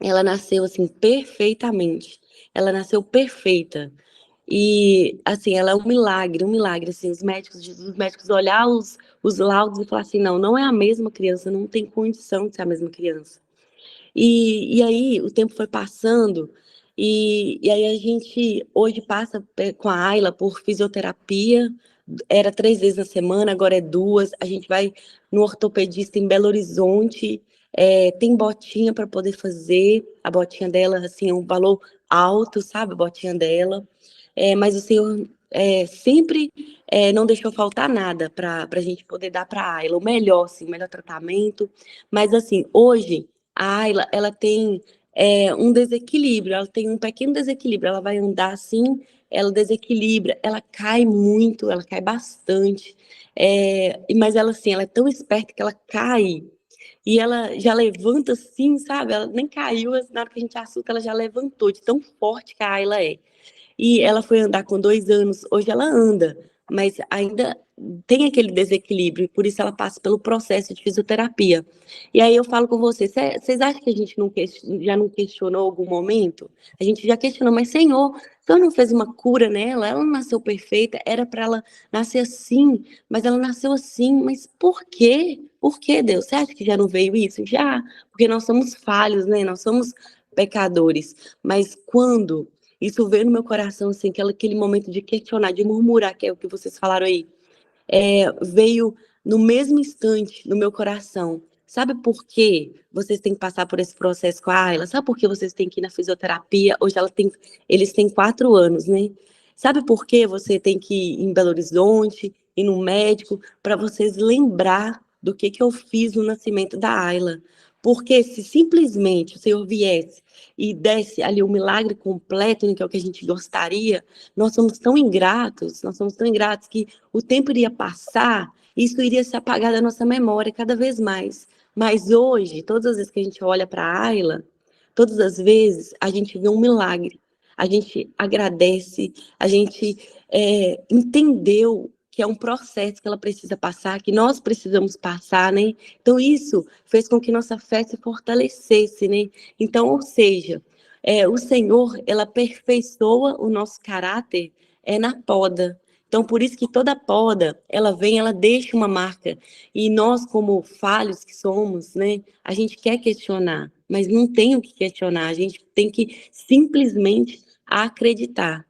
Ela nasceu assim perfeitamente. Ela nasceu perfeita. E, assim, ela é um milagre, assim, os médicos olhar os laudos e falar assim, não é a mesma criança, não tem condição de ser a mesma criança. E aí o tempo foi passando, e aí a gente hoje passa com a Ayla por fisioterapia, era 3 vezes na semana, agora é 2, a gente vai no ortopedista em Belo Horizonte, tem botinha para poder fazer, a botinha dela, assim, é um valor alto, sabe, a botinha dela, mas o Senhor sempre não deixou faltar nada para a gente poder dar para a Ayla, o melhor, assim, o melhor tratamento, mas assim, hoje a Ayla, ela tem um desequilíbrio, ela tem um pequeno desequilíbrio, ela vai andar assim, ela desequilibra, ela cai muito, ela cai bastante, mas ela assim, ela é tão esperta que ela cai, e ela já levanta assim, sabe, ela nem caiu, na hora que a gente assusta, ela já levantou, de tão forte que a Ayla é. E ela foi andar com 2 anos, hoje ela anda, mas ainda tem aquele desequilíbrio, por isso ela passa pelo processo de fisioterapia. E aí eu falo com vocês, vocês acham que a gente já não questionou algum momento? A gente já questionou, mas Senhor, o Senhor não fez uma cura nela? Ela não nasceu perfeita, era para ela nascer assim, mas ela nasceu assim, mas por quê? Por que, Deus? Você acha que já não veio isso? Já, porque nós somos falhos, né? Nós somos pecadores, mas quando isso veio no meu coração, assim, aquele momento de questionar, de murmurar, que é o que vocês falaram aí, veio no mesmo instante no meu coração. Sabe por que vocês têm que passar por esse processo com a Ayla? Sabe por que vocês têm que ir na fisioterapia? Hoje eles têm 4 anos, né? Sabe por que você tem que ir em Belo Horizonte, ir no médico, para vocês lembrar do que eu fiz no nascimento da Ayla? Porque se simplesmente o Senhor viesse e desse ali o milagre completo, né, que é o que a gente gostaria, nós somos tão ingratos que o tempo iria passar e isso iria se apagar da nossa memória cada vez mais. Mas hoje, todas as vezes que a gente olha para a Ayla, Todas as vezes a gente vê um milagre, a gente agradece, a gente entendeu que é um processo que ela precisa passar, que nós precisamos passar, né? Então, isso fez com que nossa fé se fortalecesse, né? Então, ou seja, o Senhor, ela aperfeiçoa o nosso caráter na poda. Então, por isso que toda poda, ela vem, ela deixa uma marca. E nós, como falhos que somos, né, a gente quer questionar, mas não tem o que questionar, a gente tem que simplesmente acreditar.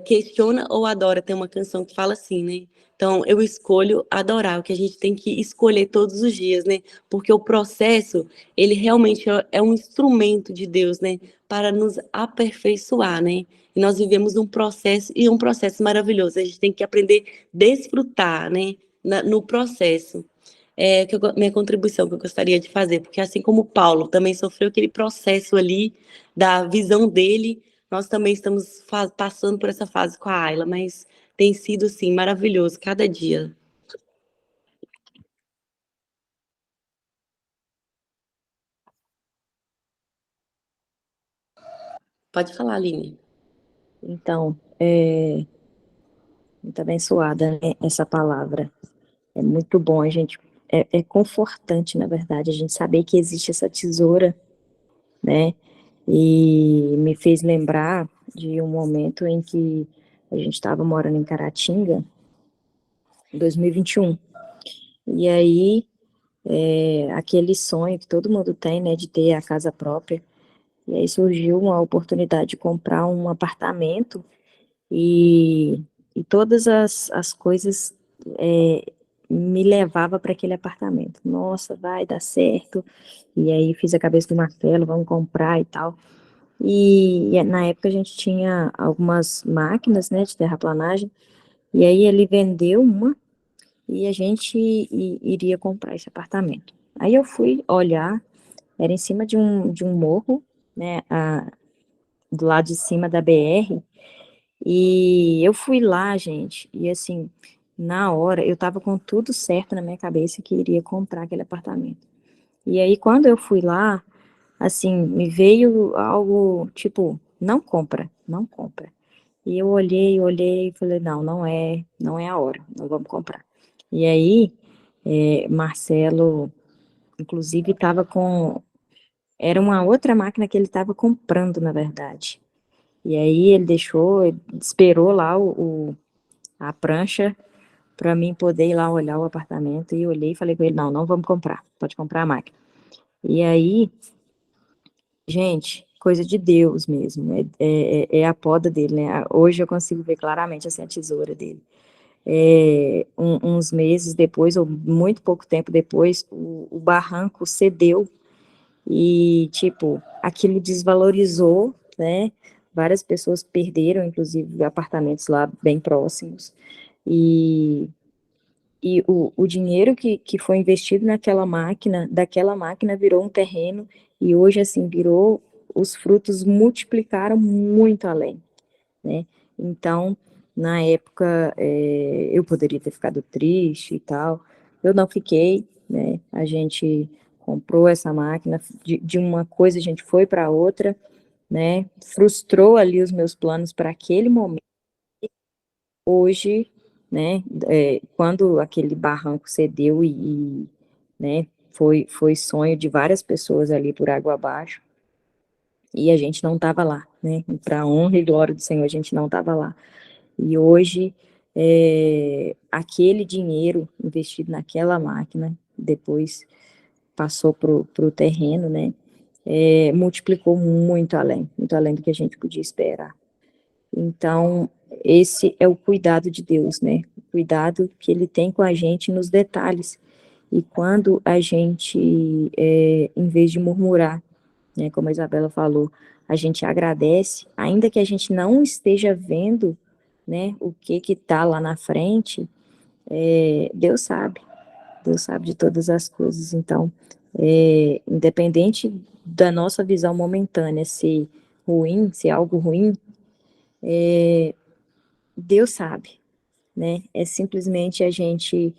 Questiona ou adora, tem uma canção que fala assim, né? Então, eu escolho adorar, o que a gente tem que escolher todos os dias, né? Porque o processo, ele realmente é um instrumento de Deus, né? Para nos aperfeiçoar, né? E nós vivemos um processo, e um processo maravilhoso. A gente tem que aprender a desfrutar, né? No processo. Minha contribuição que eu gostaria de fazer, porque assim como Paulo também sofreu aquele processo ali da visão dele, nós também estamos passando por essa fase com a Ayla, mas tem sido, assim, maravilhoso cada dia. Pode falar, Aline. Então, muito abençoada, né, essa palavra. É muito bom a gente, é confortante, na verdade, a gente saber que existe essa tesoura, né? E me fez lembrar de um momento em que a gente estava morando em Caratinga, em 2021. E aí, aquele sonho que todo mundo tem, né, de ter a casa própria. E aí surgiu uma oportunidade de comprar um apartamento e todas as coisas me levava para aquele apartamento. Nossa, vai dar certo. E aí fiz a cabeça do Marcelo, vamos comprar e tal. E na época a gente tinha algumas máquinas, né, de terraplanagem. E aí ele vendeu uma e a gente iria comprar esse apartamento. Aí eu fui olhar, era em cima de um morro, né, do lado de cima da BR, e eu fui lá, gente, e assim, na hora, eu tava com tudo certo na minha cabeça que iria comprar aquele apartamento. E aí, quando eu fui lá, assim, me veio algo, tipo, não compra, não compra. E eu olhei e falei, não, não é a hora, não vamos comprar. E aí, Marcelo, inclusive, era uma outra máquina que ele estava comprando, na verdade. E aí ele ele esperou lá a prancha para mim poder ir lá olhar o apartamento, e olhei e falei com ele, não, não vamos comprar, pode comprar a máquina. E aí, gente, coisa de Deus mesmo, é a poda dele, né? Hoje eu consigo ver claramente, assim, a tesoura dele. Uns meses depois, ou muito pouco tempo depois, o barranco cedeu e, tipo, aquilo desvalorizou, né? Várias pessoas perderam, inclusive, apartamentos lá bem próximos. E o dinheiro que foi investido daquela máquina virou um terreno, e hoje, assim, os frutos multiplicaram muito além, né? Então, na época, eu poderia ter ficado triste e tal, eu não fiquei, né? A gente comprou essa máquina, de uma coisa a gente foi para outra, né? Frustrou ali os meus planos para aquele momento. Hoje, né, quando aquele barranco cedeu né, foi sonho de várias pessoas ali por água abaixo, e a gente não estava lá, né? Para honra e glória do Senhor, a gente não estava lá. E hoje, aquele dinheiro investido naquela máquina, depois passou para o terreno, né? Multiplicou muito além do que a gente podia esperar. Então, esse é o cuidado de Deus, né? O cuidado que Ele tem com a gente nos detalhes. E quando a gente, em vez de murmurar, né, como a Isabela falou, a gente agradece, ainda que a gente não esteja vendo, né, o que está lá na frente, Deus sabe de todas as coisas. Então, independente da nossa visão momentânea ser ruim, ser algo ruim, Deus sabe, né? É simplesmente a gente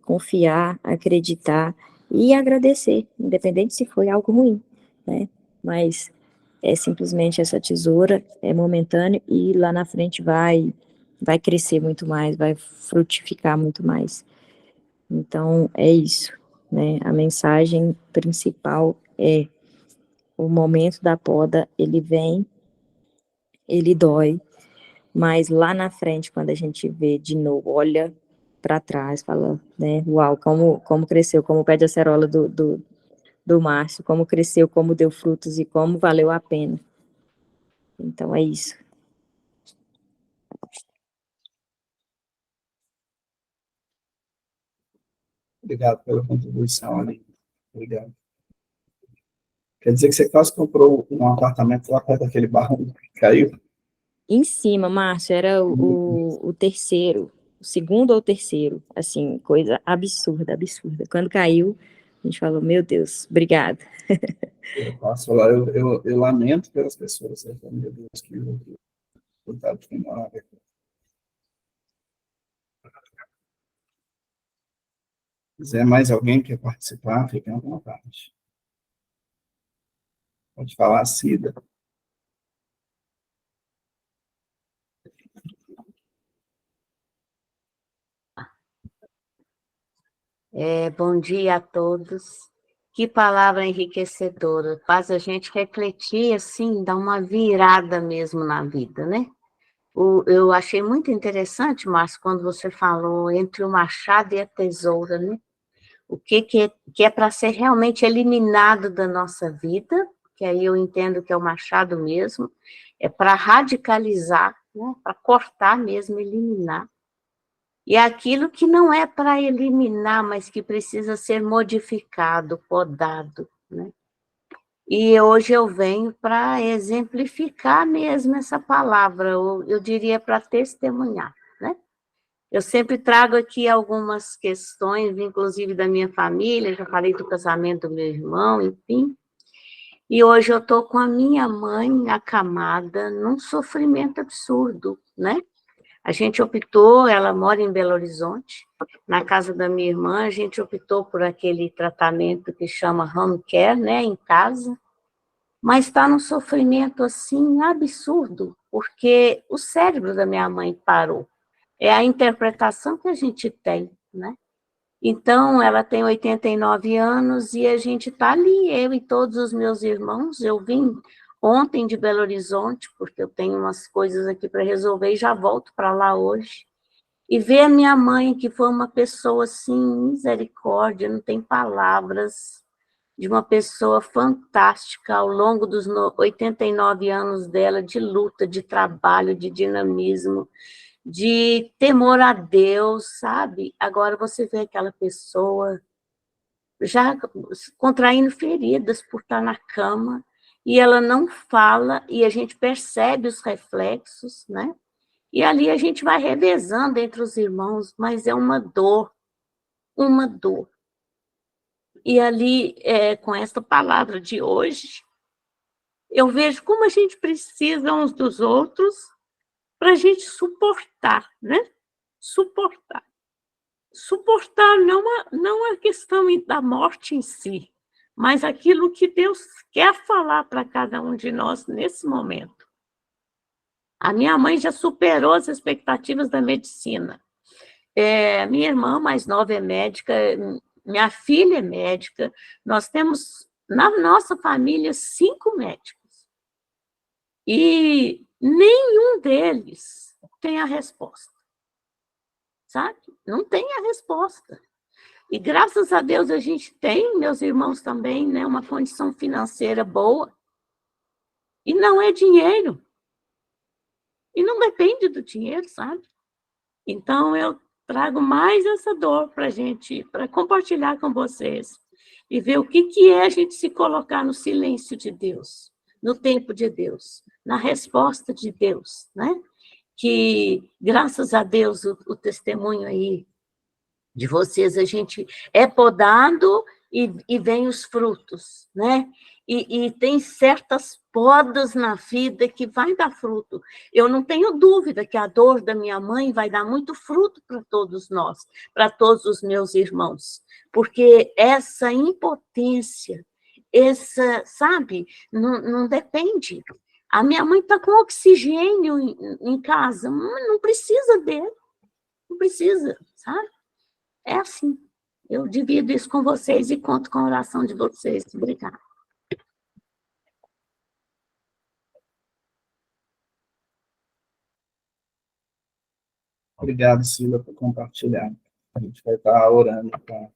confiar, acreditar e agradecer, independente se foi algo ruim, né? mas é simplesmente essa tesoura, é momentâneo, e lá na frente vai crescer muito mais, vai frutificar muito mais. Então, é isso, né? A mensagem principal é: o momento da poda, ele vem, ele dói, mas lá na frente, quando a gente vê de novo, olha para trás, fala, né? Uau, como cresceu, como o pé de acerola do Márcio, como cresceu, como deu frutos e como valeu a pena. Então, é isso. Obrigado pela contribuição, Aline. Obrigado. Quer dizer que você quase comprou um apartamento lá perto daquele barrão que caiu? Em cima, Márcio, era o terceiro, o segundo ou terceiro, assim, coisa absurda, absurda. Quando caiu, a gente falou, meu Deus, obrigada. Eu passo lá, eu lamento pelas pessoas, né? Meu Deus, que coitado de quem mora aqui. Se quiser mais alguém que quer participar, fiquem à vontade. Pode falar, Cida. Bom dia a todos. Que palavra enriquecedora. Faz a gente refletir, assim, dá uma virada mesmo na vida, né? Eu achei muito interessante, Márcio, quando você falou entre o machado e a tesoura, né? O que é para ser realmente eliminado da nossa vida, que aí eu entendo que é o machado mesmo, é para radicalizar, né? Para cortar mesmo, eliminar. E aquilo que não é para eliminar, mas que precisa ser modificado, podado, né? E hoje eu venho para exemplificar mesmo essa palavra, eu diria para testemunhar, né? Eu sempre trago aqui algumas questões, inclusive da minha família, já falei do casamento do meu irmão, enfim. E hoje eu estou com a minha mãe acamada num sofrimento absurdo, né? A gente optou, ela mora em Belo Horizonte, na casa da minha irmã, a gente optou por aquele tratamento que chama home care, né, em casa, mas está num sofrimento, assim, absurdo, porque o cérebro da minha mãe parou. É a interpretação que a gente tem, né? Então, ela tem 89 anos e a gente está ali, eu e todos os meus irmãos. Eu vim ontem de Belo Horizonte, porque eu tenho umas coisas aqui para resolver e já volto para lá hoje. E ver a minha mãe, que foi uma pessoa, assim, misericórdia, não tem palavras, de uma pessoa fantástica ao longo dos 89 anos dela, de luta, de trabalho, de dinamismo, de temor a Deus, sabe? Agora você vê aquela pessoa já contraindo feridas por estar na cama, e ela não fala, e a gente percebe os reflexos, né? E ali a gente vai revezando entre os irmãos, mas é uma dor, uma dor. E ali, com essa palavra de hoje, eu vejo como a gente precisa uns dos outros para a gente suportar, né? Suportar. Suportar não a questão da morte em si, mas aquilo que Deus quer falar para cada um de nós nesse momento. A minha mãe já superou as expectativas da medicina. Minha irmã mais nova é médica, minha filha é médica, nós temos, na nossa família, 5 médicos. E nenhum deles tem a resposta. Sabe? Não tem a resposta. E graças a Deus a gente tem, meus irmãos também, né, uma condição financeira boa. E não é dinheiro. E não depende do dinheiro, sabe? Então eu trago mais essa dor para a gente, para compartilhar com vocês. E ver o que é a gente se colocar no silêncio de Deus, no tempo de Deus, na resposta de Deus, né? Que, graças a Deus, o testemunho aí de vocês, a gente é podado e vem os frutos, né? E tem certas podas na vida que vai dar fruto. Eu não tenho dúvida que a dor da minha mãe vai dar muito fruto para todos nós, para todos os meus irmãos, porque essa impotência, sabe, não depende. A minha mãe está com oxigênio em casa, não precisa dele, não precisa, sabe? É assim. Eu divido isso com vocês e conto com a oração de vocês. Obrigada. Obrigado, Silvia, por compartilhar. A gente vai estar orando para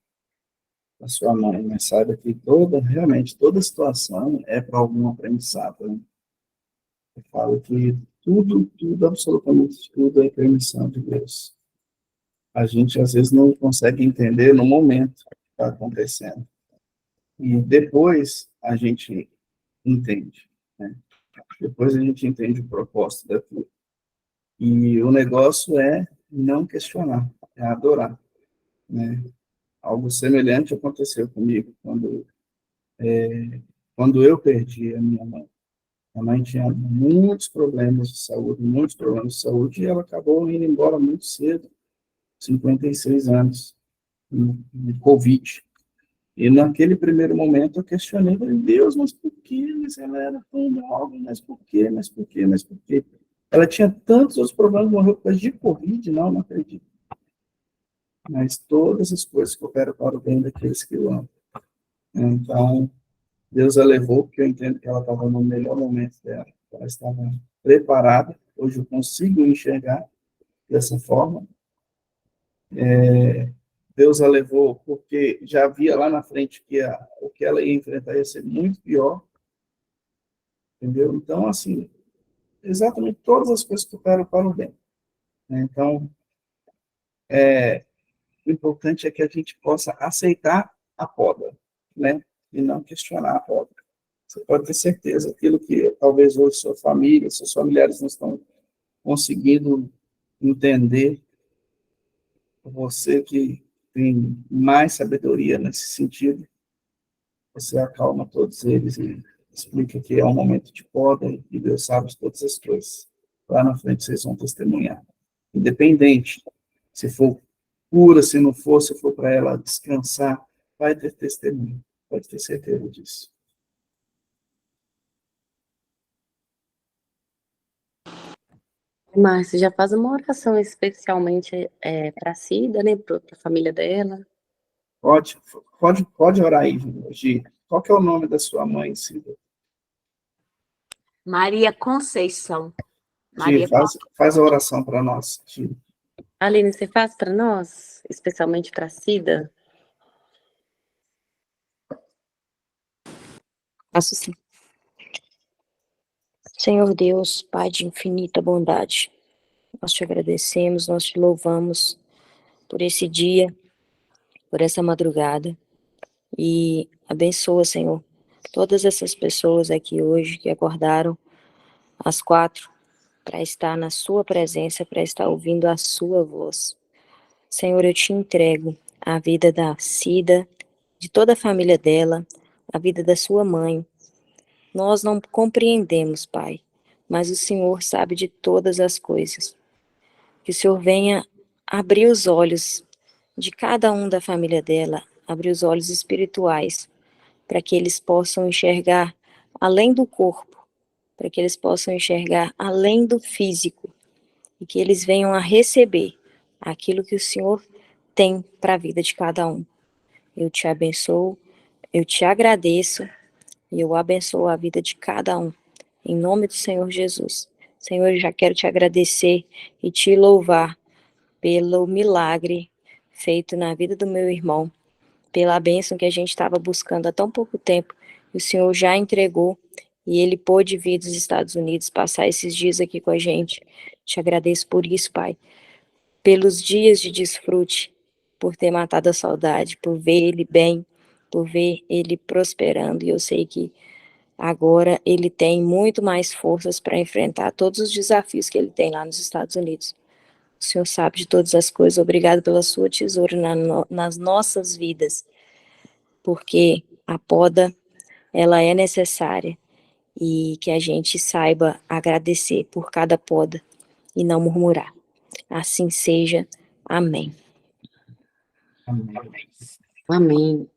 a sua mãe, mas saiba que realmente, toda situação é para algum aprendizado. Né? Eu falo que tudo, absolutamente tudo é permissão de Deus. A gente, às vezes, não consegue entender no momento que está acontecendo. E depois a gente entende. Né? Depois a gente entende o propósito daquilo. E o negócio é não questionar, é adorar. Né? Algo semelhante aconteceu comigo quando eu perdi a minha mãe. A mãe tinha muitos problemas de saúde, e ela acabou indo embora muito cedo, 56 anos, de Covid. E naquele primeiro momento eu questionei, Deus, mas por quê? Mas ela era tão nova, mas por quê? Mas por quê? Mas por quê? Ela tinha tantos outros problemas, morreu por causa de Covid, não acredito. Mas todas as coisas cooperam para o bem daqueles que o amam. Então, Deus a levou, porque eu entendo que ela estava no melhor momento dela. Ela estava preparada. Hoje eu consigo enxergar dessa forma. Deus a levou porque já via lá na frente que o que ela ia enfrentar ia ser muito pior. Entendeu? Então, assim, exatamente todas as coisas cooperam para o bem. Então, o importante é que a gente possa aceitar a poda, né? E não questionar a poda. Você pode ter certeza, aquilo que talvez hoje sua família, seus familiares não estão conseguindo entender, você que tem mais sabedoria nesse sentido, você acalma todos eles e explica que é um momento de poda e Deus sabe de todas as coisas. Lá na frente vocês vão testemunhar. Independente, se for cura, se não for, se for para ela descansar, vai ter testemunho, pode ter certeza disso. Márcia, já faz uma oração especialmente para a Cida, né, para a família dela. Pode orar aí, Gi. Qual que é o nome da sua mãe, Cida? Maria Conceição. Gi, faz a oração para nós, Gi. Aline, você faz para nós, especialmente para a Cida? Faço sim. Senhor Deus, Pai de infinita bondade, nós te agradecemos, nós te louvamos por esse dia, por essa madrugada, e abençoa, Senhor, todas essas pessoas aqui hoje que acordaram às 4 para estar na sua presença, para estar ouvindo a sua voz. Senhor, eu te entrego a vida da Cida, de toda a família dela, a vida da sua mãe. Nós não compreendemos, Pai, mas o Senhor sabe de todas as coisas. Que o Senhor venha abrir os olhos de cada um da família dela, abrir os olhos espirituais, para que eles possam enxergar além do corpo, para que eles possam enxergar além do físico, e que eles venham a receber aquilo que o Senhor tem para a vida de cada um. Eu te abençoo, eu te agradeço, e eu abençoo a vida de cada um, em nome do Senhor Jesus. Senhor, eu já quero te agradecer e te louvar pelo milagre feito na vida do meu irmão, pela bênção que a gente estava buscando há tão pouco tempo, e o Senhor já entregou, e ele pôde vir dos Estados Unidos, passar esses dias aqui com a gente. Te agradeço por isso, Pai, pelos dias de desfrute, por ter matado a saudade, por ver ele bem, por ver ele prosperando, e eu sei que agora ele tem muito mais forças para enfrentar todos os desafios que ele tem lá nos Estados Unidos. O Senhor sabe de todas as coisas. Obrigado pela sua tesoura nas nossas vidas, porque a poda, ela é necessária, e que a gente saiba agradecer por cada poda e não murmurar. Assim seja. Amém. Amém. Amém.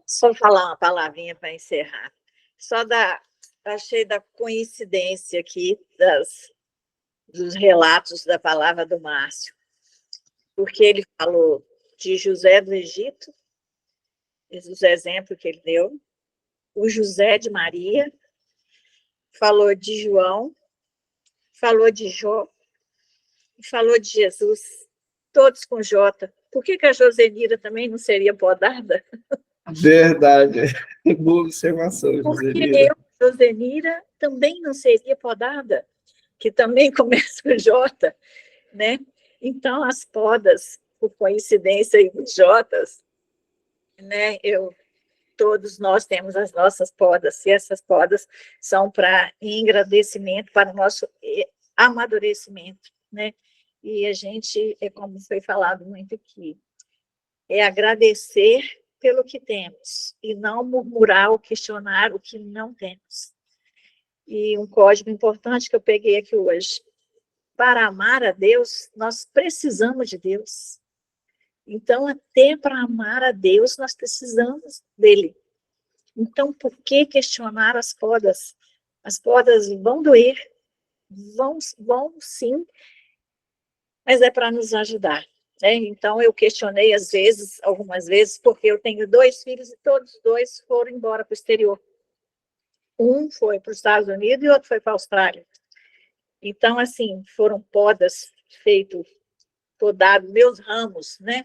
Só falar uma palavrinha para encerrar. Achei da coincidência aqui dos relatos da palavra do Márcio, porque ele falou de José do Egito, os exemplos que ele deu, o José de Maria, falou de João, falou de Jó, falou de Jesus, todos com J. Por que a Josenira também não seria podada? Verdade. Boa observação, Porque Josenira. Josenira também não seria podada, que também começa com J, né? Então, as podas, por coincidência, e os Jotas, né? Todos nós temos as nossas podas, e essas podas são para engrandecimento, para o nosso amadurecimento, né? E a gente, como foi falado muito aqui, é agradecer pelo que temos, e não murmurar ou questionar o que não temos. E um código importante que eu peguei aqui hoje: para amar a Deus, nós precisamos de Deus. Então, até para amar a Deus, nós precisamos dele. Então, por que questionar as podas? As podas vão doer, vão sim, mas é para nos ajudar, né? Então, eu questionei algumas vezes, porque eu tenho 2 filhos e todos os 2 foram embora para o exterior. Um foi para os Estados Unidos e outro foi para a Austrália. Então, assim, foram podas podados meus ramos, né?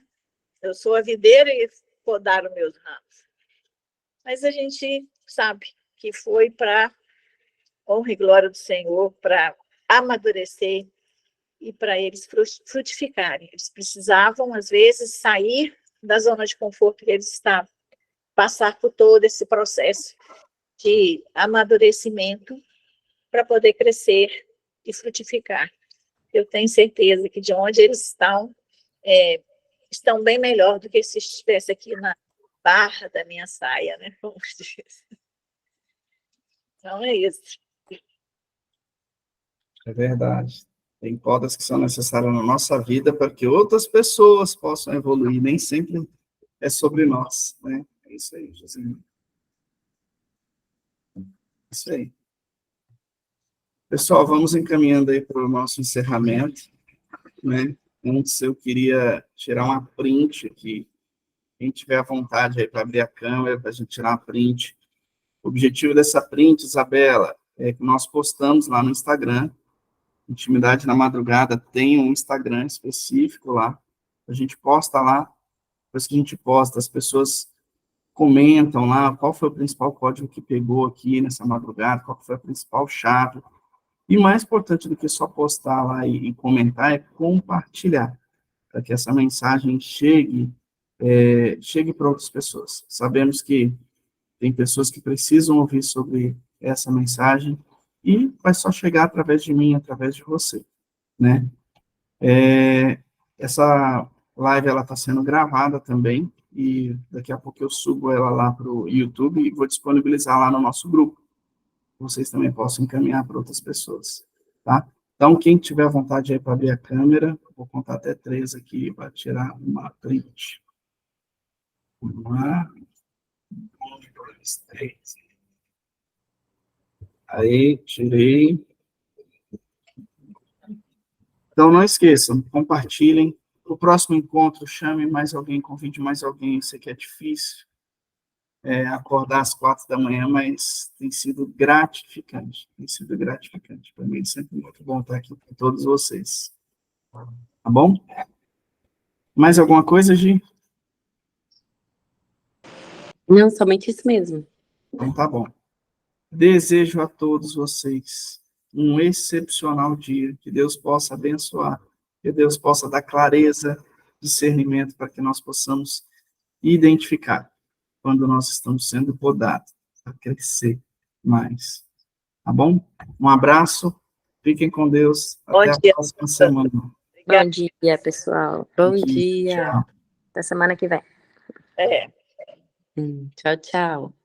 Eu sou a videira e podaram meus ramos. Mas a gente sabe que foi para honra e glória do Senhor, para amadurecer e para eles frutificarem. Eles precisavam, às vezes, sair da zona de conforto que eles estavam, passar por todo esse processo de amadurecimento para poder crescer e frutificar. Eu tenho certeza que de onde eles estão bem melhor do que se estivesse aqui na barra da minha saia, né? Então é isso. É verdade. Tem podas que são necessárias na nossa vida para que outras pessoas possam evoluir. Nem sempre é sobre nós, né? É isso aí, Josenira. Isso aí. Pessoal, vamos encaminhando aí para o nosso encerramento, né? Antes eu queria tirar uma print aqui. Quem tiver à vontade aí para abrir a câmera, para a gente tirar uma print. O objetivo dessa print, Isabela, é que nós postamos lá no Instagram. Intimidade na Madrugada tem um Instagram específico lá. A gente posta lá. Depois que a gente posta, as pessoas comentam lá qual foi o principal código que pegou aqui nessa madrugada, qual foi a principal chave. E mais importante do que só postar lá e comentar é compartilhar, para que essa mensagem chegue para outras pessoas. Sabemos que tem pessoas que precisam ouvir sobre essa mensagem e vai só chegar através de mim, através de você, né? Essa live, ela está sendo gravada também, e daqui a pouco eu subo ela lá para o YouTube e vou disponibilizar lá no nosso grupo. Vocês também possam encaminhar para outras pessoas, tá? Então, quem tiver vontade aí para abrir a câmera, vou contar até 3 aqui para tirar uma print. Vamos lá. 1, 2, 3. Aí, tirei. Então, não esqueçam, compartilhem. O próximo encontro, chame mais alguém, convide mais alguém. Eu sei que é difícil acordar às 4 da manhã, mas tem sido gratificante. Tem sido gratificante. Para mim é sempre muito bom estar aqui com todos vocês. Tá bom? Mais alguma coisa, Gi? Não, somente isso mesmo. Então, tá bom. Desejo a todos vocês um excepcional dia, que Deus possa abençoar, que Deus possa dar clareza, discernimento, para que nós possamos identificar quando nós estamos sendo podados, para crescer mais. Tá bom? Um abraço, fiquem com Deus, até a próxima semana. Bom dia, pessoal. Bom dia. Tchau. Até semana que vem. Tchau, tchau.